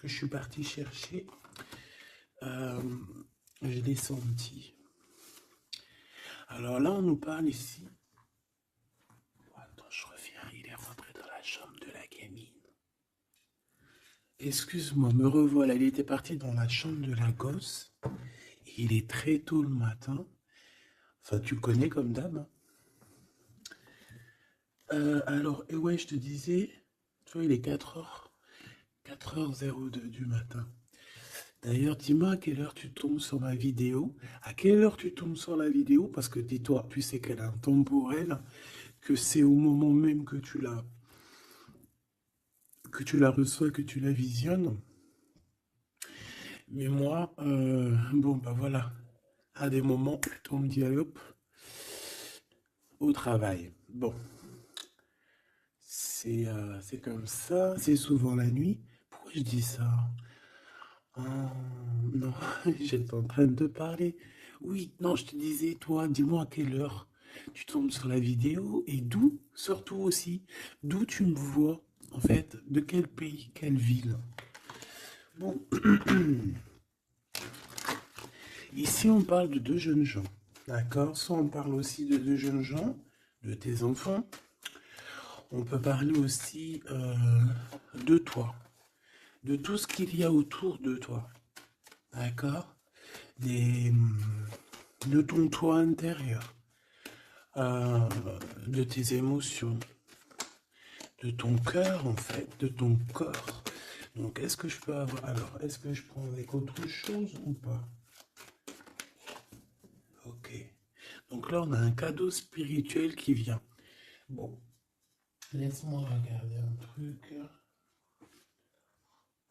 que je suis parti chercher, euh, je l'ai senti. Alors là, on nous parle ici. Attends, je reviens, il est rentré dans la chambre de la gamine. Excuse-moi, me revoilà, il était parti dans la chambre de la gosse. Il est très tôt le matin. Enfin, tu connais comme d'hab, hein. Alors, et ouais, je te disais, tu vois, il est 4h02 du matin. D'ailleurs, dis-moi à quelle heure tu tombes sur ma vidéo. À quelle heure tu tombes sur la vidéo? Parce que dis-toi, tu sais qu'elle a un temporel, que c'est au moment même que tu la reçois, que tu la visionnes. Mais moi, bon, bah voilà, à des moments, on me dit, allez hop, au travail. Bon, c'est comme ça, c'est souvent la nuit. Pourquoi je dis ça? Ah, non, j'étais en train de te parler. Oui, non, je te disais, toi, dis-moi à quelle heure tu tombes sur la vidéo et d'où, surtout aussi, d'où tu me vois, en fait, de quel pays, quelle ville. Bon, ici on parle de deux jeunes gens, d'accord? Soit on parle aussi de deux jeunes gens, de tes enfants. On peut parler aussi de toi, de tout ce qu'il y a autour de toi, d'accord? Des, de ton toi intérieur, euh, de tes émotions, de ton cœur en fait, de ton corps. Donc est-ce que je peux avoir... Alors, est-ce que je prends avec autre chose ou pas? Ok. Donc là, on a un cadeau spirituel qui vient. Bon, laisse-moi regarder un truc.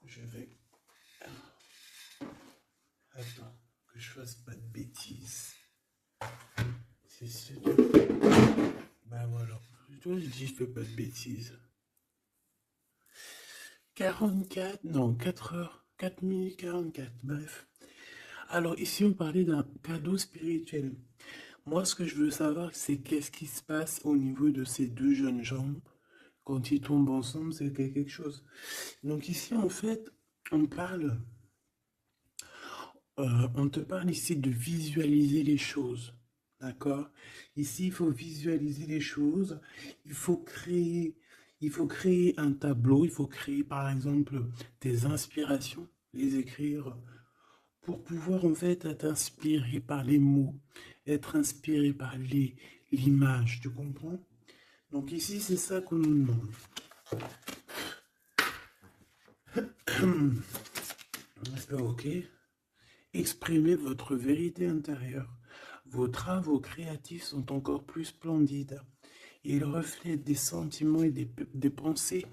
Je vais... Attends, que je fasse pas de bêtises. C'est sûr. Ben voilà. Toi, je dis, je fais pas de bêtises. 44, non, 4 heures, 4 minutes 44, bref. Alors ici, on parlait d'un cadeau spirituel. Moi, ce que je veux savoir, c'est qu'est-ce qui se passe au niveau de ces deux jeunes gens. Quand ils tombent ensemble, c'est quelque chose. Donc ici, en fait, on parle, on te parle ici de visualiser les choses. D'accord? Ici, il faut visualiser les choses. Il faut créer, il faut créer un tableau. Il faut créer, par exemple, tes inspirations, les écrire pour pouvoir en fait être inspiré par les mots, être inspiré par l'image, tu comprends? Donc ici, c'est ça qu'on nous demande. Ok. Exprimez votre vérité intérieure. Vos travaux créatifs sont encore plus splendides. Ils reflètent des sentiments et des pensées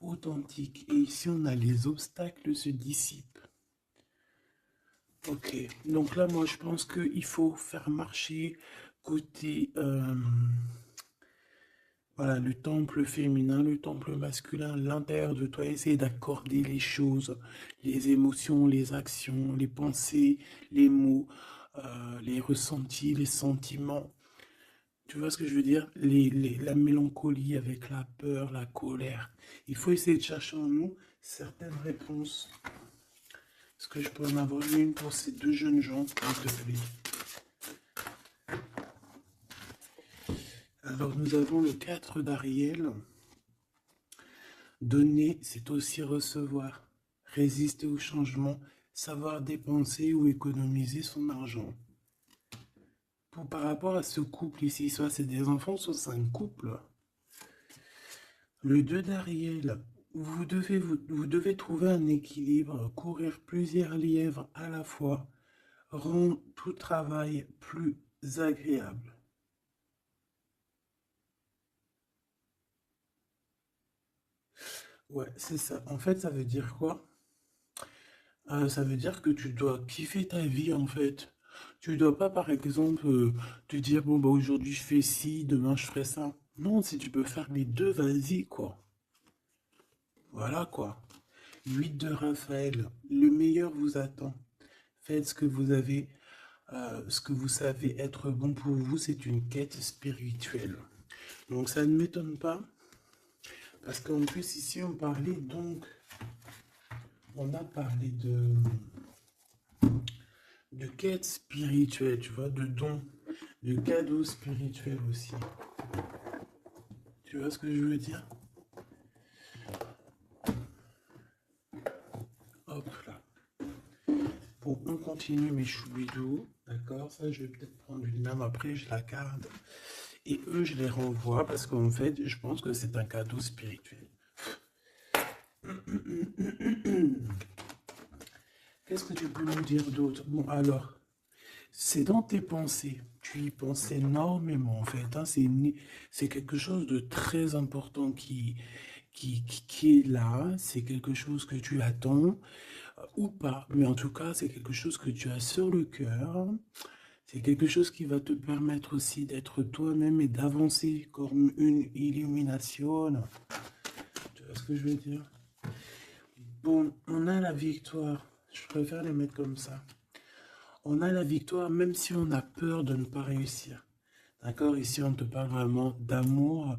authentiques. Et ici, on a les obstacles se dissipent. Ok, donc là, moi, je pense qu'il faut faire marcher côté, voilà, le temple féminin, le temple masculin, l'intérieur de toi, essayer d'accorder les choses, les émotions, les actions, les pensées, les mots, les ressentis, les sentiments. Tu vois ce que je veux dire? La mélancolie avec la peur, la colère. Il faut essayer de chercher en nous certaines réponses. Est-ce que je peux en avoir une pour ces deux jeunes gens, s'il te plaît? Alors, nous avons le 4 d'Ariel. Donner, c'est aussi recevoir. Résister au changement, savoir dépenser ou économiser son argent. Par rapport à ce couple ici, soit c'est des enfants, soit c'est un couple. Le 2 d'Ariel, vous devez trouver un équilibre, courir plusieurs lièvres à la fois, rend tout travail plus agréable. Ouais, c'est ça. En fait, ça veut dire quoi? Ça veut dire que tu dois kiffer ta vie en fait. Tu dois pas par exemple te dire bon bah aujourd'hui je fais ci, demain je ferai ça. Non, si tu peux faire les deux, vas-y quoi. Voilà quoi. 8 de Raphaël, le meilleur vous attend. Faites ce que vous avez, ce que vous savez être bon pour vous, c'est une quête spirituelle. Donc ça ne m'étonne pas, parce qu'en plus ici on parlait donc on a parlé de quête spirituelle, tu vois, de dons, de cadeaux spirituels aussi. Tu vois ce que je veux dire? Hop là. Bon, on continue mes choubidous, d'accord? Ça, je vais peut-être prendre une lame après, je la garde. Et eux, je les renvoie parce qu'en fait, je pense que c'est un cadeau spirituel. Qu'est-ce que tu peux nous dire d'autre? Bon, alors, c'est dans tes pensées. Tu y penses énormément, en fait. Hein. C'est quelque chose de très important qui est là. C'est quelque chose que tu attends ou pas. Mais en tout cas, c'est quelque chose que tu as sur le cœur. C'est quelque chose qui va te permettre aussi d'être toi-même et d'avancer comme une illumination. Tu vois ce que je veux dire? Bon, on a la victoire. Je préfère les mettre comme ça. On a la victoire même si on a peur de ne pas réussir. D'accord? Ici, on te parle vraiment d'amour,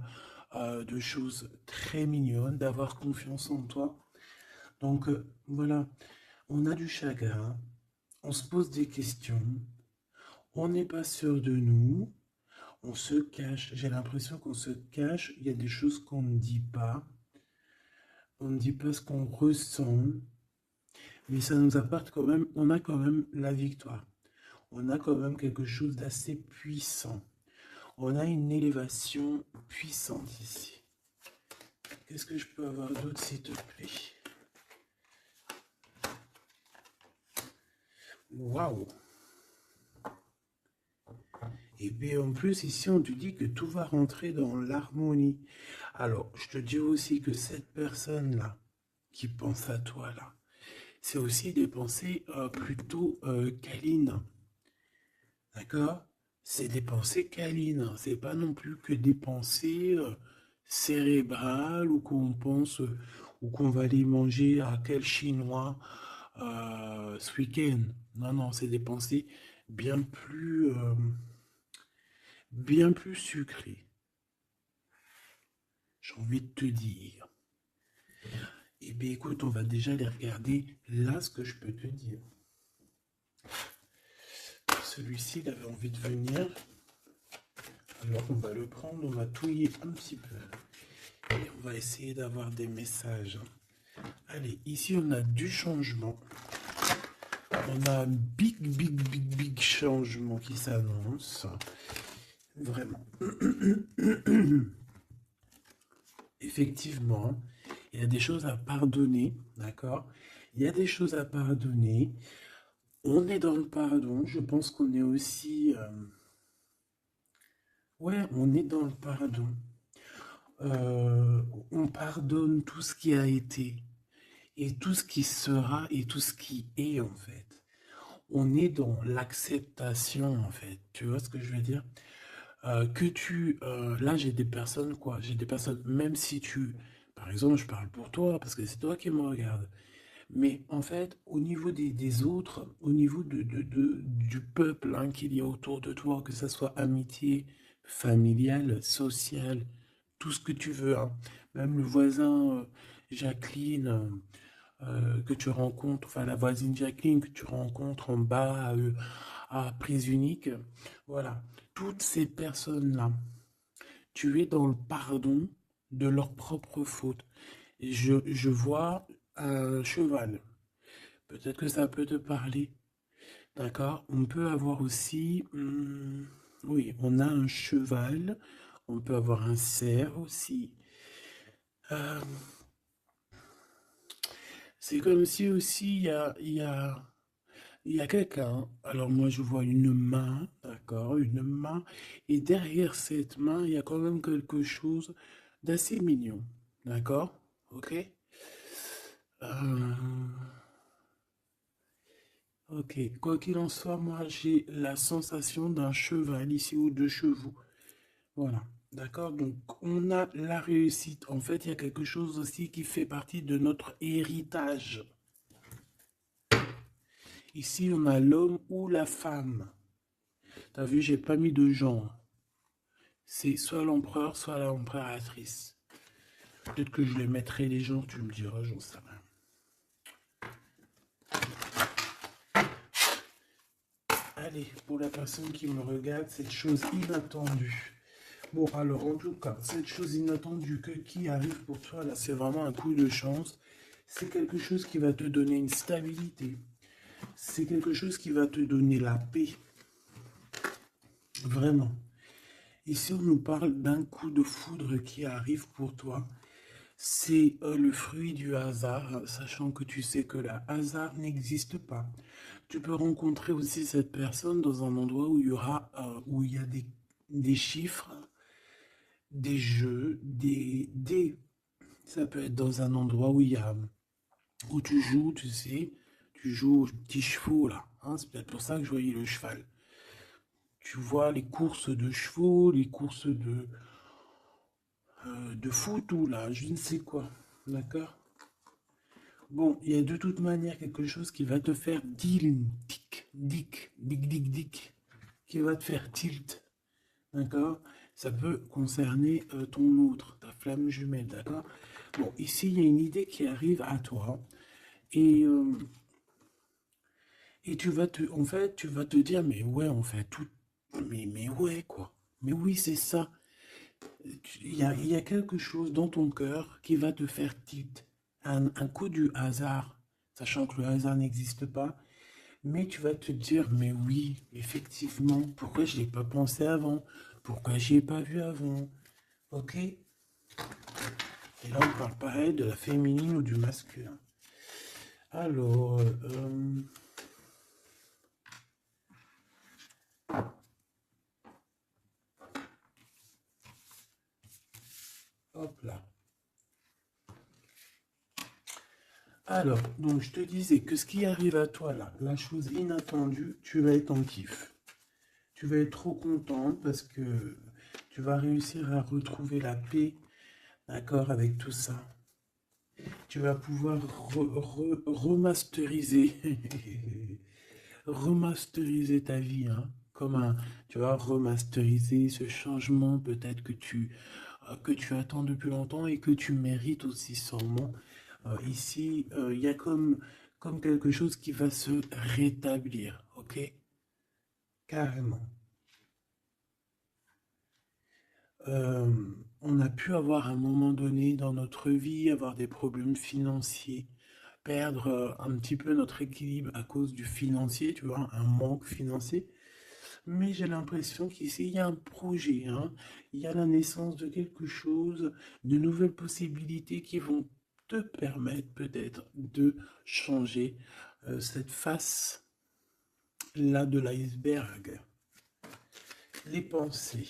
de choses très mignonnes, d'avoir confiance en toi. Donc, voilà, on a du chagrin, on se pose des questions, on n'est pas sûr de nous, on se cache. J'ai l'impression qu'on se cache, il y a des choses qu'on ne dit pas. On ne dit pas ce qu'on ressent, mais ça nous apporte quand même, on a quand même la victoire. On a quand même quelque chose d'assez puissant. On a une élévation puissante ici. Qu'est-ce que je peux avoir d'autre, s'il te plaît? Waouh! Et puis en plus, ici, on te dit que tout va rentrer dans l'harmonie. Alors, je te dis aussi que cette personne-là, qui pense à toi, là, c'est aussi des pensées plutôt câlines. D'accord? C'est des pensées câlines. C'est pas non plus que des pensées cérébrales ou qu'on pense ou qu'on va aller manger à quel chinois ce week-end. Non, non, c'est des pensées bien plus, euh, bien plus sucrées. J'ai envie de te dire. Eh bien, écoute, on va déjà les regarder. Là, ce que je peux te dire. Celui-ci, il avait envie de venir. Alors, on va le prendre, on va touiller un petit peu. Et on va essayer d'avoir des messages. Allez, ici, on a du changement. On a un big changement qui s'annonce. Vraiment. Effectivement, il y a des choses à pardonner, d'accord? Il y a des choses à pardonner. On est dans le pardon. Je pense qu'on est aussi... ouais, on est dans le pardon. On pardonne tout ce qui a été et tout ce qui sera et tout ce qui est en fait. On est dans l'acceptation en fait. Tu vois ce que je veux dire? Là j'ai des personnes quoi, j'ai des personnes, même si par exemple je parle pour toi parce que c'est toi qui me regardes, mais en fait au niveau des autres, au niveau du peuple hein, qu'il y a autour de toi, que ce soit amitié, familiale, sociale, tout ce que tu veux, hein. Même le voisin Jacqueline que tu rencontres, enfin la voisine Jacqueline que tu rencontres en bas à prise unique, voilà, toutes ces personnes-là, tu es dans le pardon de leur propre faute. Et je vois un cheval. Peut-être que ça peut te parler. D'accord? On peut avoir aussi, oui, on a un cheval. On peut avoir un cerf aussi. Euh, c'est comme si aussi il y a quelqu'un. Alors moi je vois une main, d'accord, une main. Et derrière cette main, il y a quand même quelque chose d'assez mignon. D'accord? Ok? Euh, ok. Quoi qu'il en soit, moi j'ai la sensation d'un cheval ici ou de chevaux. Voilà. D'accord? Donc on a la réussite. En fait, il y a quelque chose aussi qui fait partie de notre héritage. Ici, on a l'homme ou la femme. T'as vu, j'ai pas mis de genre. C'est soit l'empereur, soit l'impératrice. Peut-être que je les mettrai les gens, tu me diras, j'en sais rien. allez, pour la personne qui me regarde, cette chose inattendue. Bon, alors, en tout cas, cette chose inattendue qui arrive pour toi, là, c'est vraiment un coup de chance. C'est quelque chose qui va te donner une stabilité. C'est quelque chose qui va te donner la paix. Vraiment. Ici, on nous parle d'un coup de foudre qui arrive pour toi. C'est le fruit du hasard, sachant que tu sais que le hasard n'existe pas. Tu peux rencontrer aussi cette personne dans un endroit où où il y a des chiffres, des jeux, ça peut être dans un endroit où tu joues, tu sais, tu joues aux petits chevaux là. Hein, c'est peut-être pour ça que je voyais le cheval. Tu vois les courses de chevaux, les courses de foot ou là, je ne sais quoi. D'accord? Bon, il y a de toute manière quelque chose qui va te faire dick, qui va te faire tilt. D'accord? Ça peut concerner ton autre, ta flamme jumelle. D'accord? Bon, ici, il y a une idée qui arrive à toi. Et, euh, et en fait, tu vas te dire, mais ouais, on fait tout. Mais ouais, quoi. Mais oui, c'est ça. Il y a quelque chose dans ton cœur qui va te faire tilt. Un coup du hasard, sachant que le hasard n'existe pas. Mais tu vas te dire, mais oui, effectivement, pourquoi je n'y ai pas pensé avant? Pourquoi j'y ai pas vu avant? Ok? Et là, on parle pareil de la féminine ou du masculin. Alors, hop là. Alors, donc je te disais que ce qui arrive à toi là, la chose inattendue, tu vas être en kiff. Tu vas être trop content parce que tu vas réussir à retrouver la paix, d'accord, avec tout ça. Tu vas pouvoir remasteriser, remasteriser ta vie, hein, tu vas remasteriser ce changement peut-être que tu attends depuis longtemps et que tu mérites aussi sûrement. Ici, il y a comme quelque chose qui va se rétablir, ok? Carrément. Euh, on a pu avoir à un moment donné dans notre vie, avoir des problèmes financiers, perdre un petit peu notre équilibre à cause du financier, tu vois, un manque financier. Mais j'ai l'impression qu'ici, il y a un projet, hein. Il y a la naissance de quelque chose, de nouvelles possibilités qui vont te permettre peut-être de changer cette face-là de l'iceberg. Les pensées.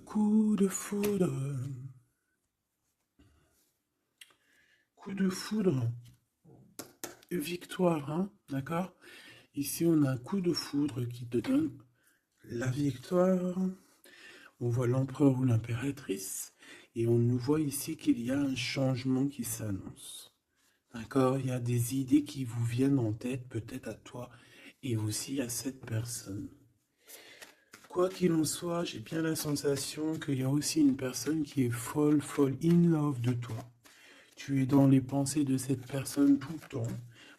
Coup de foudre. Coup de foudre. Victoire, hein, d'accord? Ici, on a un coup de foudre qui te donne la victoire. On voit l'empereur ou l'impératrice. Et on nous voit ici qu'il y a un changement qui s'annonce. D'accord? Il y a des idées qui vous viennent en tête, peut-être à toi et aussi à cette personne. Quoi qu'il en soit, j'ai bien la sensation qu'il y a aussi une personne qui est folle in love de toi. Tu es dans les pensées de cette personne tout le temps.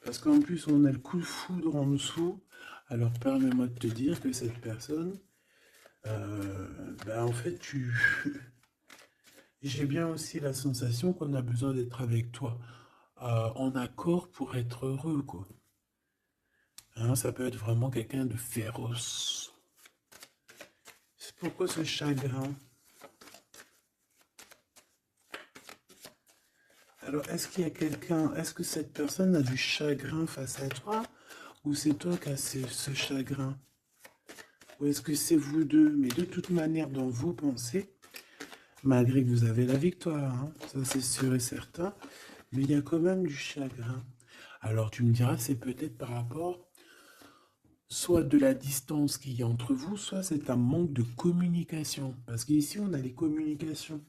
Parce qu'en plus, on a le coup de foudre en dessous. Alors, permets-moi de te dire que cette personne, en fait, j'ai bien aussi la sensation qu'on a besoin d'être avec toi en accord pour être heureux, quoi. Hein, ça peut être vraiment quelqu'un de féroce. C'est pourquoi ce chagrin? Alors, est-ce qu'il y a quelqu'un, est-ce que cette personne a du chagrin face à toi ou c'est toi qui as ce chagrin? Ou est-ce que c'est vous deux? Mais de toute manière, dans vos pensées, malgré que vous avez la victoire, hein, ça c'est sûr et certain, mais il y a quand même du chagrin. Alors tu me diras, c'est peut-être par rapport soit de la distance qu'il y a entre vous, soit c'est un manque de communication. Parce qu'ici, on a les communications.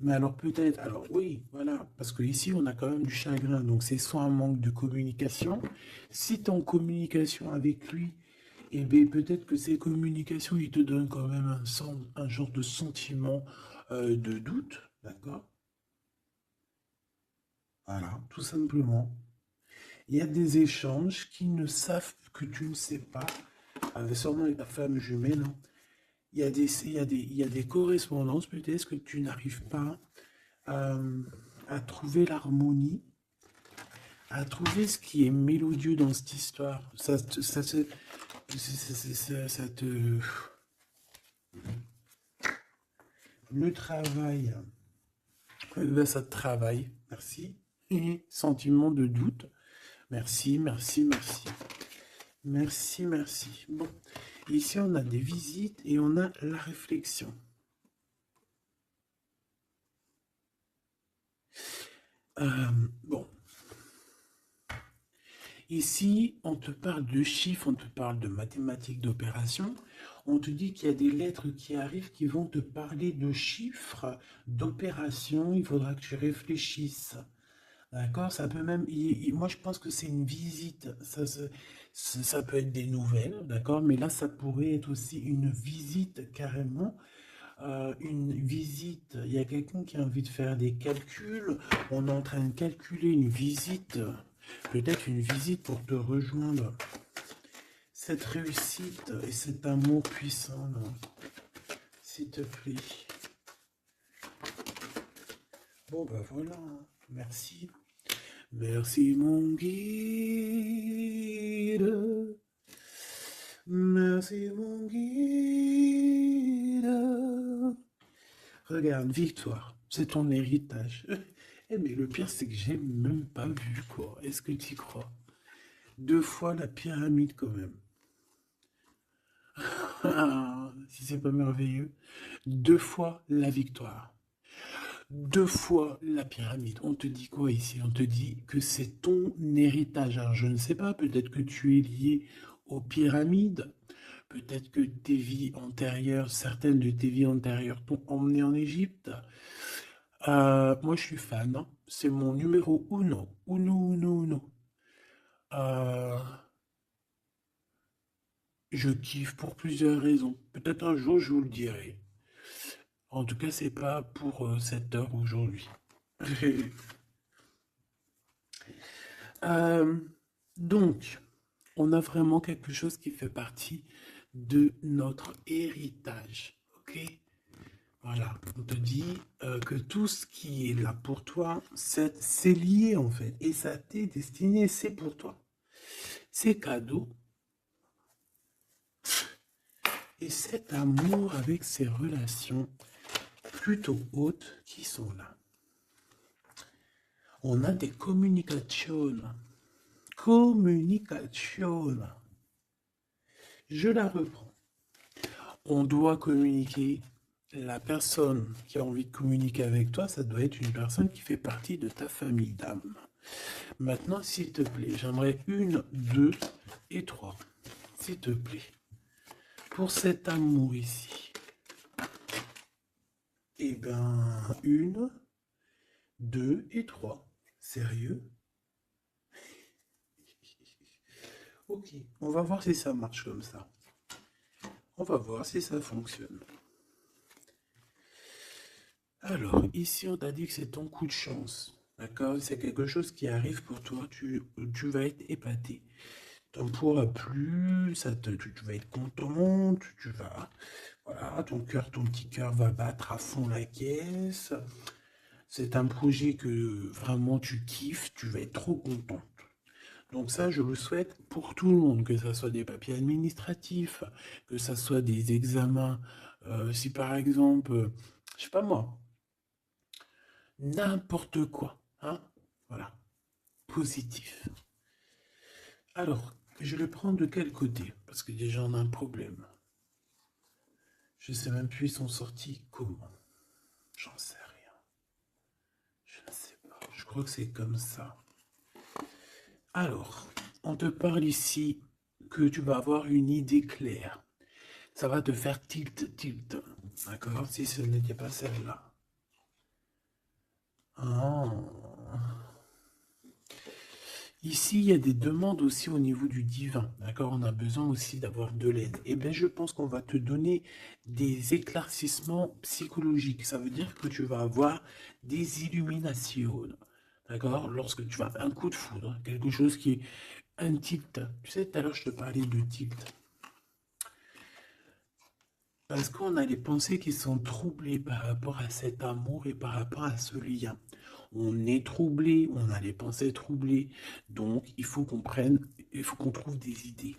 Mais alors peut-être, alors oui, voilà, parce qu'ici, on a quand même du chagrin. Donc c'est soit un manque de communication. Si tu es en communication avec lui, et bien peut-être que ces communications, ils te donnent quand même un genre de sentiment de doute, d'accord? Voilà, tout simplement. Il y a des échanges qui ne savent que tu ne sais pas, sûrement avec ta femme jumelle, hein. Il y a des correspondances peut-être que tu n'arrives pas à, à trouver l'harmonie, à trouver ce qui est mélodieux dans cette histoire. Ça te... Le travail, ben, ça te travaille. Merci. Sentiment de doute. Merci, merci, merci. Merci, merci. Bon, ici on a des visites et on a la réflexion. Bon. Ici, on te parle de chiffres, on te parle de mathématiques, d'opérations. On te dit qu'il y a des lettres qui arrivent qui vont te parler de chiffres, d'opérations. Il faudra que tu réfléchisses. D'accord? Ça peut même. Moi, je pense que c'est une visite. Ça peut être des nouvelles, d'accord? Mais là, ça pourrait être aussi une visite carrément. Une visite. Il y a quelqu'un qui a envie de faire des calculs. On est en train de calculer une visite. Peut-être une visite pour te rejoindre. Cette réussite et cet amour puissant, s'il te plaît. Bon, ben voilà. Merci. Merci, mon guide. Merci, mon guide. Regarde, victoire. C'est ton héritage. Eh, mais le pire, c'est que j'ai même pas vu, quoi. Est-ce que tu y crois? 2 fois la pyramide, quand même. Si c'est pas merveilleux. 2 fois la victoire. 2 fois la pyramide. On te dit quoi ici? On te dit que c'est ton héritage. Alors, je ne sais pas, peut-être que tu es lié aux pyramides. Peut-être que tes vies antérieures, certaines de tes vies antérieures t'ont emmené en Égypte. Moi, je suis fan, hein. C'est mon numéro uno. Uno, uno, uno. Euh, je kiffe pour plusieurs raisons. Peut-être un jour, je vous le dirai. En tout cas, c'est pas pour cette heure aujourd'hui. Euh, donc, on a vraiment quelque chose qui fait partie de notre héritage. Ok? Voilà, on te dit que tout ce qui est là pour toi, c'est lié en fait. Et ça t'est destiné, c'est pour toi. C'est cadeau. Et cet amour avec ces relations plutôt hautes qui sont là. On a des communications. Communication. Je la reprends. On doit communiquer. La personne qui a envie de communiquer avec toi, ça doit être une personne qui fait partie de ta famille d'âme. Maintenant, s'il te plaît, j'aimerais 1, 2 et 3. S'il te plaît. Pour cet amour ici. Eh ben, 1, 2 et 3. Sérieux? Ok, on va voir si ça marche comme ça. On va voir si ça fonctionne. Alors, ici, on t'a dit que c'est ton coup de chance. D'accord? C'est quelque chose qui arrive pour toi. Tu vas être épaté. T'en pourras plus, tu vas être content, tu vas... Voilà, ton petit cœur va battre à fond la caisse. C'est un projet que vraiment tu kiffes, tu vas être trop contente. Donc ça, je le souhaite pour tout le monde, que ce soit des papiers administratifs, que ce soit des examens. Si par exemple, je sais pas moi, n'importe quoi, hein, voilà, positif. Alors, je le prends de quel côté? Parce que déjà, on a un problème. Je sais même plus, ils sont sortis comment. J'en sais rien. Je ne sais pas. Je crois que c'est comme ça. Alors, on te parle ici que tu vas avoir une idée claire. Ça va te faire tilt, tilt. D'accord? Si ce n'était pas celle-là. Ah. Ici, il y a des demandes aussi au niveau du divin. D'accord? On a besoin aussi d'avoir de l'aide. Eh bien, je pense qu'on va te donner des éclaircissements psychologiques. Ça veut dire que tu vas avoir des illuminations. d'accord? Lorsque tu vas un coup de foudre, quelque chose qui est un tilt. Tu sais, tout à l'heure, je te parlais de tilt. Parce qu'on a les pensées qui sont troublées par rapport à cet amour et par rapport à ce lien. On est troublé, on a les pensées troublées. Donc, il faut qu'on prenne, il faut qu'on trouve des idées.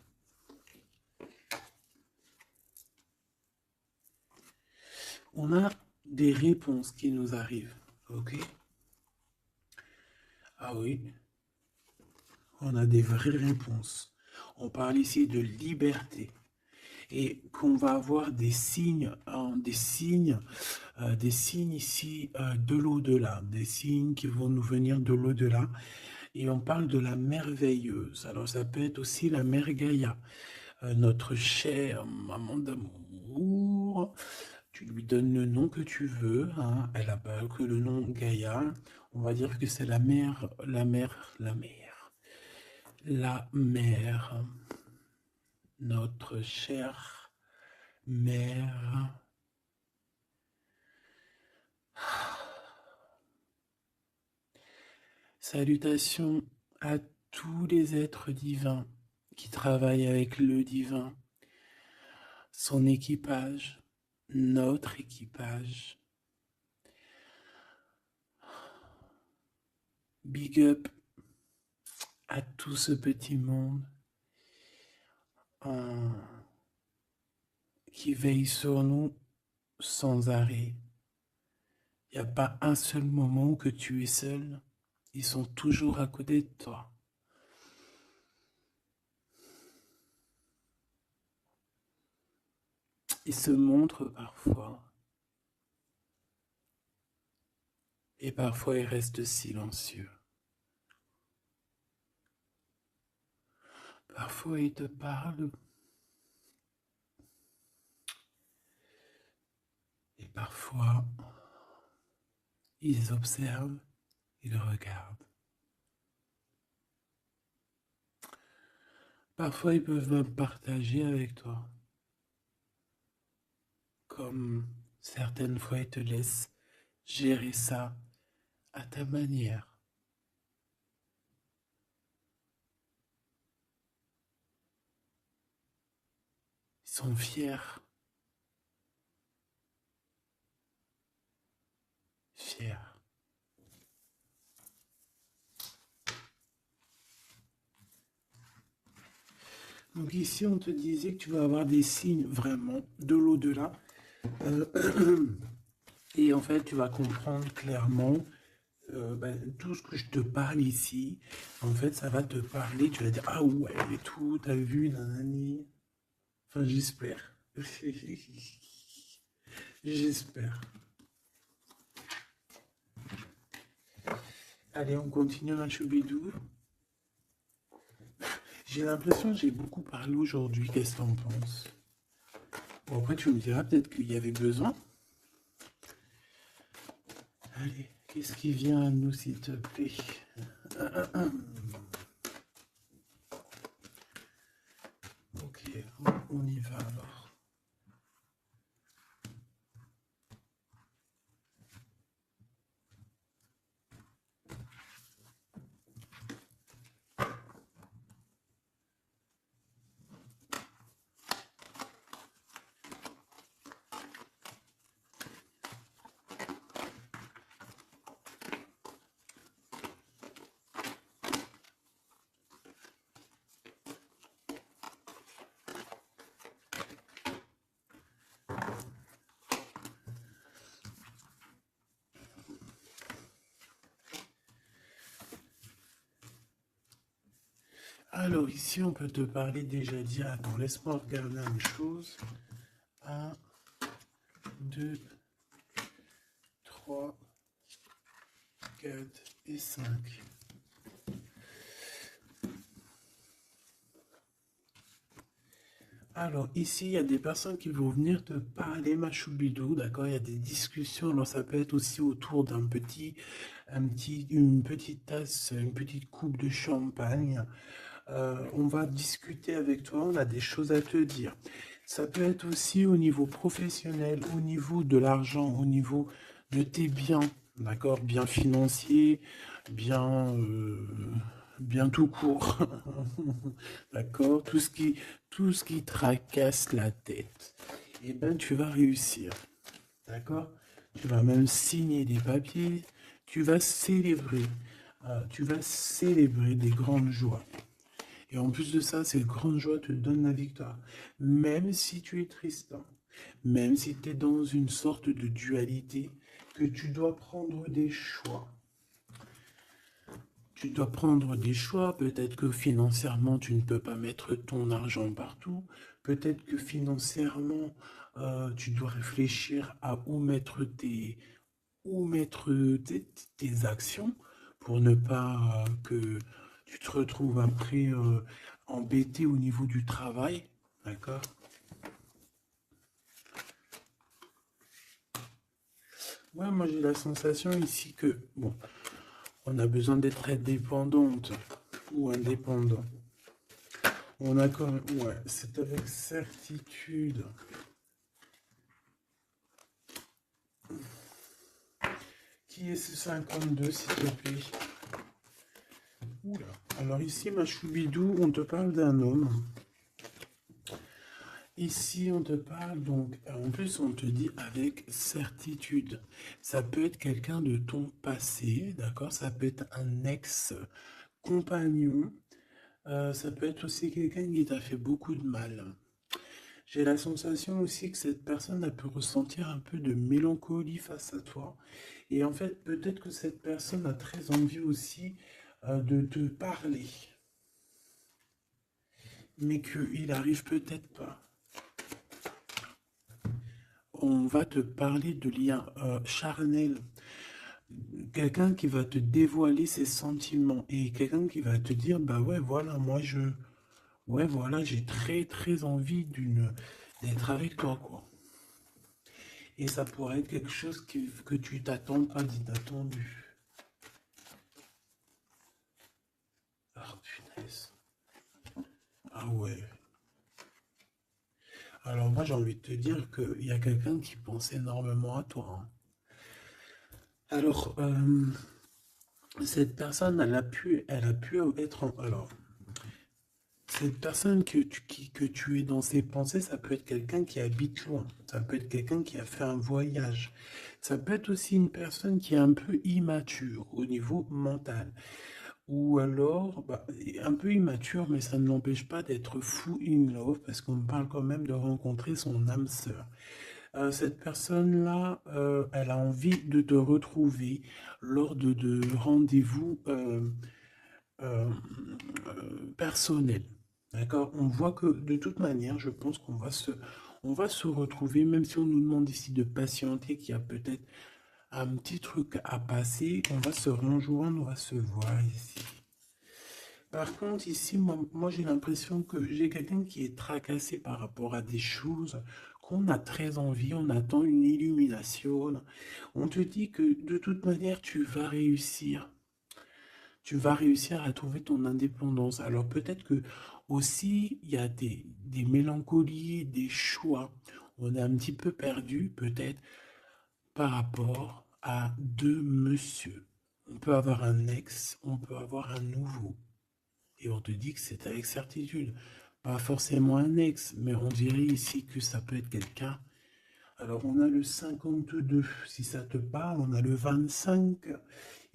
On a des réponses qui nous arrivent. Ok? Ah oui, on a des vraies réponses. On parle ici de liberté. Et qu'on va avoir des signes, hein, des signes ici de l'au-delà, des signes qui vont nous venir de l'au-delà. Et on parle de la merveilleuse. Alors ça peut être aussi la mère Gaïa, notre chère maman d'amour. Tu lui donnes le nom que tu veux, hein. Elle n'a pas que le nom Gaïa. On va dire que c'est la mère, la mère, notre chère mère. Salutations à tous les êtres divins qui travaillent avec le divin, son équipage, notre équipage. Big up à tout ce petit monde qui veille sur nous sans arrêt. Il n'y a pas un seul moment où que tu es seul. Ils sont toujours à côté de toi. Ils se montrent parfois. Et parfois ils restent silencieux. Parfois ils te parlent. Et parfois ils observent, ils regardent. Parfois ils peuvent même partager avec toi. Comme certaines fois ils te laissent gérer ça à ta manière. Ils sont fiers. Fiers. Donc ici, on te disait que tu vas avoir des signes vraiment de l'au-delà. Et en fait, tu vas comprendre clairement tout ce que je te parle ici. En fait, ça va te parler. Tu vas dire, ah ouais, et tout, t'as vu, nanani. Enfin, j'espère. J'espère. Allez, on continue un choubidou. J'ai l'impression que j'ai beaucoup parlé aujourd'hui. Qu'est-ce que t'en penses? Bon, après, tu me diras peut-être qu'il y avait besoin. Allez, qu'est-ce qui vient à nous, s'il te plaît? Ok, on y va alors. Alors ici, on peut te parler déjà dire, attends, laisse-moi regarder une chose. 1, 2, 3, 4 et 5. Alors ici, il y a des personnes qui vont venir te parler, ma choubidou, d'accord? Il y a des discussions, alors ça peut être aussi autour d'une petite tasse, une petite coupe de champagne. On va discuter avec toi, on a des choses à te dire. Ça peut être aussi au niveau professionnel, au niveau de l'argent, au niveau de tes biens, d'accord? Bien financier, bien, bien tout court, d'accord? Tout ce qui tracasse la tête, eh ben, tu vas réussir, d'accord? Tu vas même signer des papiers, tu vas célébrer des grandes joies. Et en plus de ça, ces grandes joies te donnent la victoire. Même si tu es triste, hein, même si tu es dans une sorte de dualité, que tu dois prendre des choix. Tu dois prendre des choix, peut-être que financièrement tu ne peux pas mettre ton argent partout, peut-être que financièrement tu dois réfléchir à où mettre tes actions pour ne pas que tu te retrouves après embêté au niveau du travail, d'accord? Ouais, moi j'ai la sensation ici que, bon, on a besoin d'être indépendante ou indépendant. On a quand même, ouais, c'est avec certitude. Qui est ce 52, s'il te plaît? Oula. Alors ici, ma choubidou, on te parle d'un homme. Ici, on te parle donc, en plus, on te dit avec certitude. Ça peut être quelqu'un de ton passé, d'accord? Ça peut être un ex-compagnon. Ça peut être aussi quelqu'un qui t'a fait beaucoup de mal. J'ai la sensation aussi que cette personne a pu ressentir un peu de mélancolie face à toi. Et en fait, peut-être que cette personne a très envie aussi de te parler, mais qu'il arrive peut-être pas. On va te parler de liens charnels. Quelqu'un qui va te dévoiler ses sentiments et quelqu'un qui va te dire, bah ouais, voilà, ouais, voilà, j'ai très envie d'être avec toi, quoi. Et ça pourrait être quelque chose que tu t'attends pas d'inattendu. Ah, punaise. Ah ouais. Alors moi, j'ai envie de te dire qu'il y a quelqu'un qui pense énormément à toi, hein. Alors, cette personne, elle a pu être alors, cette personne que tu es dans ses pensées, ça peut être quelqu'un qui habite loin, ça peut être quelqu'un qui a fait un voyage, ça peut être aussi une personne qui est un peu immature au niveau mental, ou alors bah, un peu immature, mais ça ne l'empêche pas d'être fou in love, parce qu'on parle quand même de rencontrer son âme sœur. Cette personne-là, elle a envie de te retrouver lors de rendez-vous personnels. D'accord? On voit que de toute manière, je pense on va se retrouver, même si on nous demande ici de patienter, qu'il y a peut-être un petit truc à passer, on va se rejoindre, on va se voir ici. Par contre, ici, moi j'ai l'impression que j'ai quelqu'un qui est tracassé par rapport à des choses qu'on a très envie, on attend une illumination. On te dit que de toute manière, tu vas réussir. Tu vas réussir à trouver ton indépendance. Alors peut-être que aussi, il y a des mélancolies, des choix. On est un petit peu perdu, peut-être, par rapport à deux monsieur. On peut avoir un ex, on peut avoir un nouveau. Et on te dit que c'est avec certitude. Pas forcément un ex, mais on dirait ici que ça peut être quelqu'un. Alors on a le 52, si ça te parle, on a le 25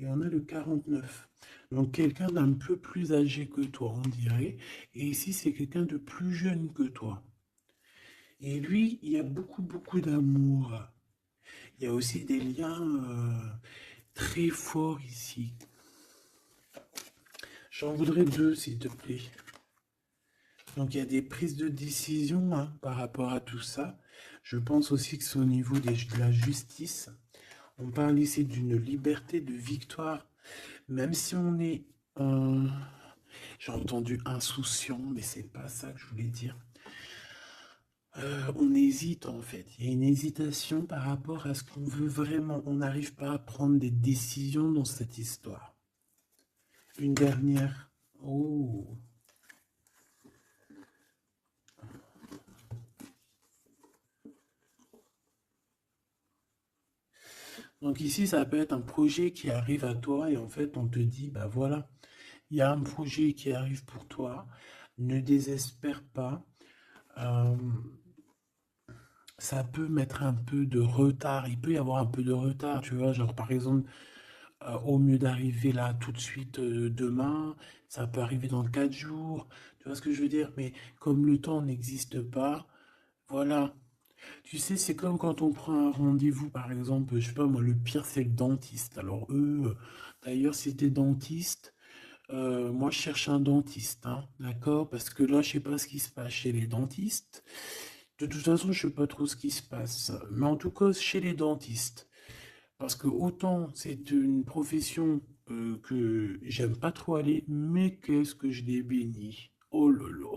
et on a le 49. Donc quelqu'un d'un peu plus âgé que toi, on dirait. Et ici, c'est quelqu'un de plus jeune que toi. Et lui, il y a beaucoup d'amour. Il y a aussi des liens très forts ici. J'en voudrais deux, s'il te plaît. Donc il y a des prises de décision hein, par rapport à tout ça. Je pense aussi que c'est au niveau de la justice. On parle ici d'une liberté de victoire, même si on est, j'ai entendu insouciant, mais c'est pas ça que je voulais dire. On hésite en fait. Il y a une hésitation par rapport à ce qu'on veut vraiment. On n'arrive pas à prendre des décisions dans cette histoire. Une dernière. Oh. Donc ici, ça peut être un projet qui arrive à toi et en fait, on te dit, bah voilà, il y a un projet qui arrive pour toi, ne désespère pas. Euh, Ça peut mettre un peu de retard, il peut y avoir un peu de retard, tu vois, genre par exemple, au mieux d'arriver là tout de suite demain, ça peut arriver dans 4 jours, tu vois ce que je veux dire, mais comme le temps n'existe pas, voilà. Tu sais, c'est comme quand on prend un rendez-vous, par exemple, je sais pas moi, le pire c'est le dentiste. Alors eux, d'ailleurs, si t'es dentiste, moi je cherche un dentiste, hein, d'accord? Parce que là, je sais pas ce qui se passe chez les dentistes. De toute façon, je sais pas trop ce qui se passe, mais en tout cas, chez les dentistes. Parce que autant c'est une profession que j'aime pas trop aller, mais qu'est-ce que je les bénis. Oh là là.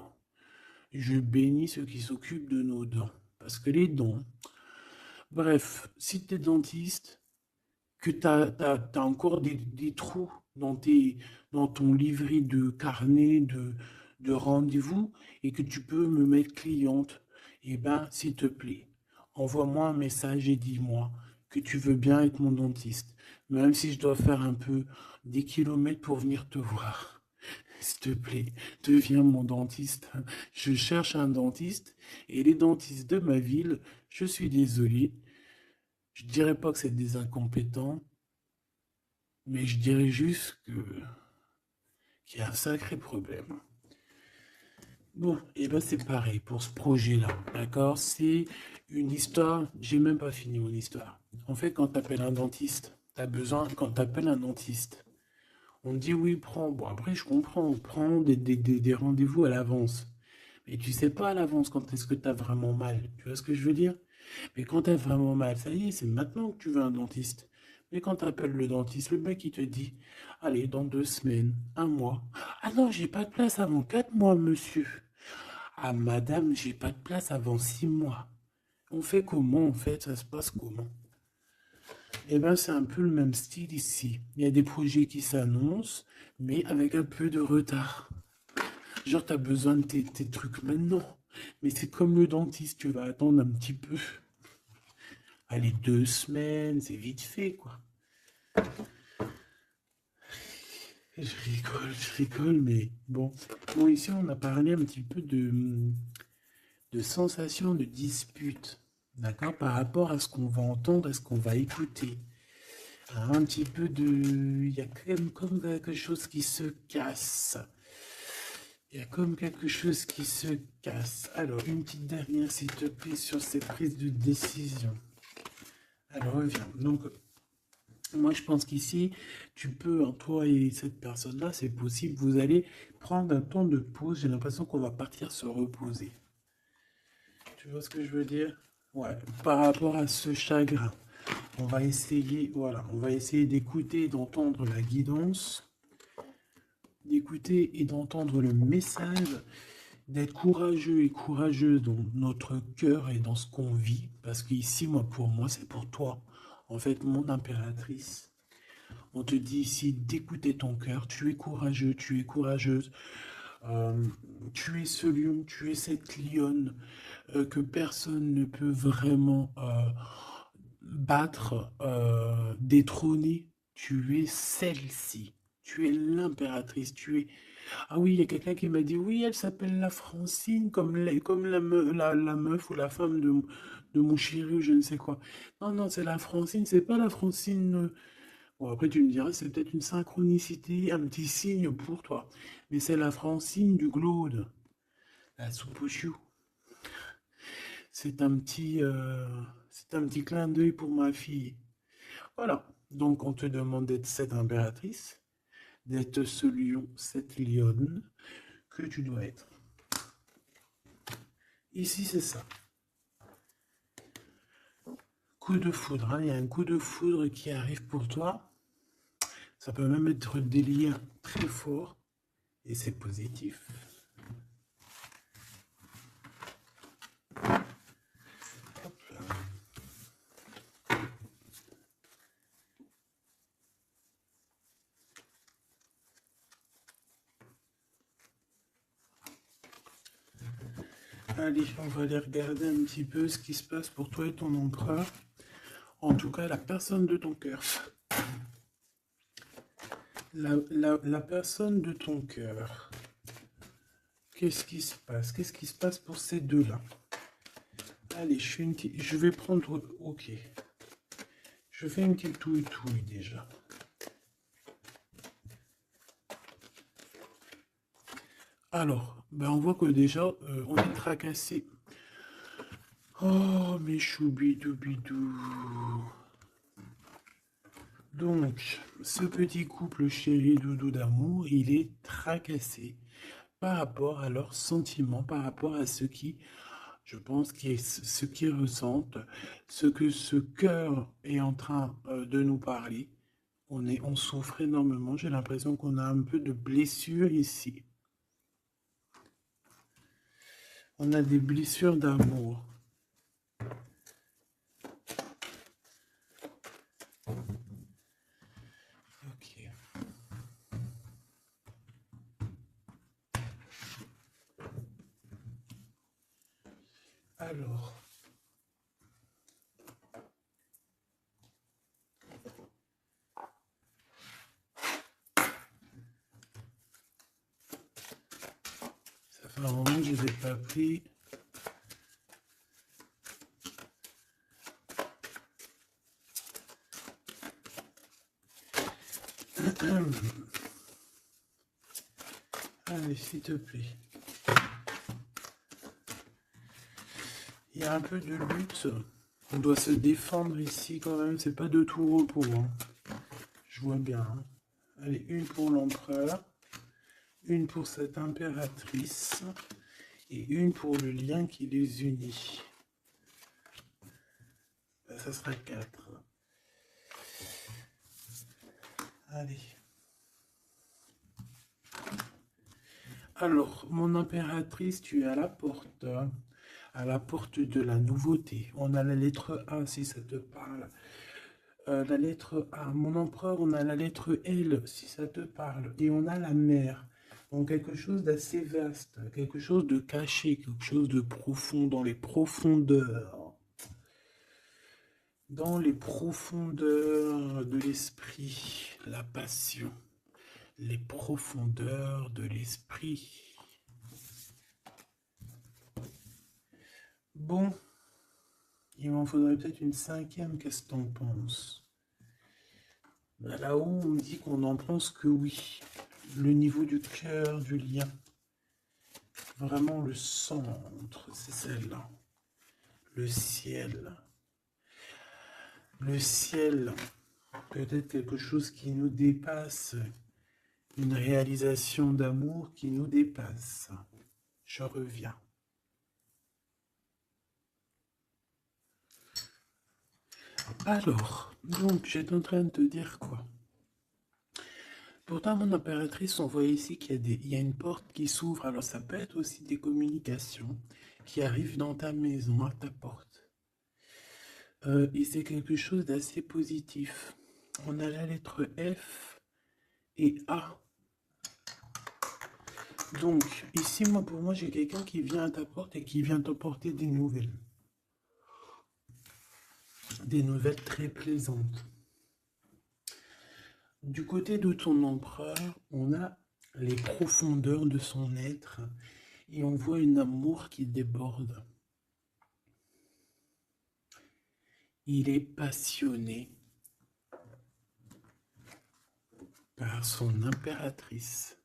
Je bénis ceux qui s'occupent de nos dents. Parce que les dents, bref, si tu es dentiste, que tu as encore des trous dans ton livret de carnet de rendez-vous et que tu peux me mettre cliente, eh ben, s'il te plaît, envoie-moi un message et dis-moi que tu veux bien être mon dentiste, même si je dois faire un peu des kilomètres pour venir te voir. S'il te plaît, deviens mon dentiste. Je cherche un dentiste et les dentistes de ma ville, je suis désolé, je dirais pas que c'est des incompétents, mais je dirais juste qu'il y a un sacré problème. Bon, et ben c'est pareil pour ce projet-là, d'accord? C'est une histoire, j'ai même pas fini mon histoire. En fait, quand tu appelles un dentiste, t'as besoin, quand tu appelles un dentiste, on te dit oui, prends, bon après je comprends, prends des rendez-vous à l'avance. Mais tu sais pas à l'avance quand est-ce que tu as vraiment mal, tu vois ce que je veux dire? Mais quand t'as vraiment mal, ça y est, c'est maintenant que tu veux un dentiste. Mais quand t'appelles le dentiste, le mec il te dit, allez, dans 2 semaines, un mois. Ah non, j'ai pas de place avant 4 mois, monsieur. Ah madame, j'ai pas de place avant 6 mois. On fait comment en fait? Ça se passe comment? Eh ben c'est un peu le même style ici. Il y a des projets qui s'annoncent, mais avec un peu de retard. Genre t'as besoin de tes trucs maintenant. Mais c'est comme le dentiste, tu vas attendre un petit peu. Allez, 2 semaines, c'est vite fait, quoi. Je rigole, mais bon. Bon, ici, on a parlé un petit peu de sensation de dispute, d'accord, par rapport à ce qu'on va entendre, à ce qu'on va écouter. Alors, un petit peu de... Il y a quand même comme quelque chose qui se casse. Il y a comme quelque chose qui se casse. Alors, une petite dernière, s'il te plaît, sur ces prises de décision. Alors, reviens. Donc, moi, je pense qu'ici, tu peux, toi et cette personne-là, c'est possible, vous allez prendre un temps de pause. J'ai l'impression qu'on va partir se reposer. Tu vois ce que je veux dire? Ouais, par rapport à ce chagrin, on va essayer, voilà, on va essayer d'écouter, d'entendre la guidance, d'écouter et d'entendre le message, d'être courageux et courageuse dans notre cœur et dans ce qu'on vit. Parce qu'ici, moi, pour moi, c'est pour toi. En fait, mon impératrice. On te dit ici d'écouter ton cœur. Tu es courageux, tu es courageuse. Euh, Tu es ce lion, tu es cette lionne que personne ne peut vraiment battre, détrôner. Tu es celle-ci. Tu es l'impératrice. Tu es. Ah oui, il y a quelqu'un qui m'a dit oui, elle s'appelle la Francine, comme la meuf ou la femme de mon chéri ou je ne sais quoi. Non, non, c'est la Francine, c'est pas la Francine. Bon, après, tu me diras, c'est peut-être une synchronicité, un petit signe pour toi. Mais c'est la Francine du Glaude, la soupe aux choux. C'est c'est un petit clin d'œil pour ma fille. Voilà. Donc, on te demande d'être cette impératrice, d'être ce lion, cette lionne que tu dois être. Ici, c'est ça. Coup de foudre, hein. Il y a un coup de foudre qui arrive pour toi. Ça peut même être des liens très forts et c'est positif. Hop là. Allez, on va aller regarder un petit peu ce qui se passe pour toi et ton emprunt. En tout cas, la personne de ton cœur. La personne de ton cœur. Qu'est-ce qui se passe? Qu'est-ce qui se passe pour ces deux-là? Allez, je vais prendre... Ok. Je fais une petite touille déjà. Alors, ben on voit que déjà, on est tracassé. Oh, mes choubidoubidou. Donc, ce petit couple chéri doudou d'amour, il est tracassé par rapport à leurs sentiments, par rapport à ce qui, je pense, ce qu'ils ressentent, ce que ce cœur est en train de nous parler. On souffre énormément. J'ai l'impression qu'on a un peu de blessure ici. On a des blessures d'amour. Ok. Alors. Ça fait un moment que je ne les ai pas pris. Allez, s'il te plaît. Il y a un peu de lutte. On doit se défendre ici quand même. C'est pas de tout repos. Hein. Je vois bien. Hein. Allez, une pour l'empereur. Une pour cette impératrice. Et une pour le lien qui les unit. Ben, ça sera 4. Allez. Alors, mon impératrice, tu es à la porte. À la porte de la nouveauté. On a la lettre A si ça te parle. La lettre A. Mon empereur, on a la lettre L si ça te parle. Et on a la mer. Donc quelque chose d'assez vaste, quelque chose de caché, quelque chose de profond dans les profondeurs. Dans les profondeurs de l'esprit, la passion. Les profondeurs de l'esprit. Bon, il m'en faudrait peut-être une 5e, qu'est-ce que t'en penses? Là-haut, on me dit qu'on n'en pense que oui. Le niveau du cœur, du lien. Vraiment le centre, c'est celle-là. Le ciel. Le ciel. Peut-être quelque chose qui nous dépasse. Une réalisation d'amour qui nous dépasse. Je reviens. Alors, donc, j'étais en train de te dire quoi? Pourtant, mon impératrice, on voit ici qu'il y a une porte qui s'ouvre. Alors, ça peut être aussi des communications qui arrivent dans ta maison, à ta porte. Et c'est quelque chose d'assez positif. On a la lettre F et A. Donc, ici, pour moi, j'ai quelqu'un qui vient à ta porte et qui vient t'apporter des nouvelles. Des nouvelles très plaisantes. Du côté de ton empereur, on a les profondeurs de son être et on voit un amour qui déborde. Il est passionné par son impératrice,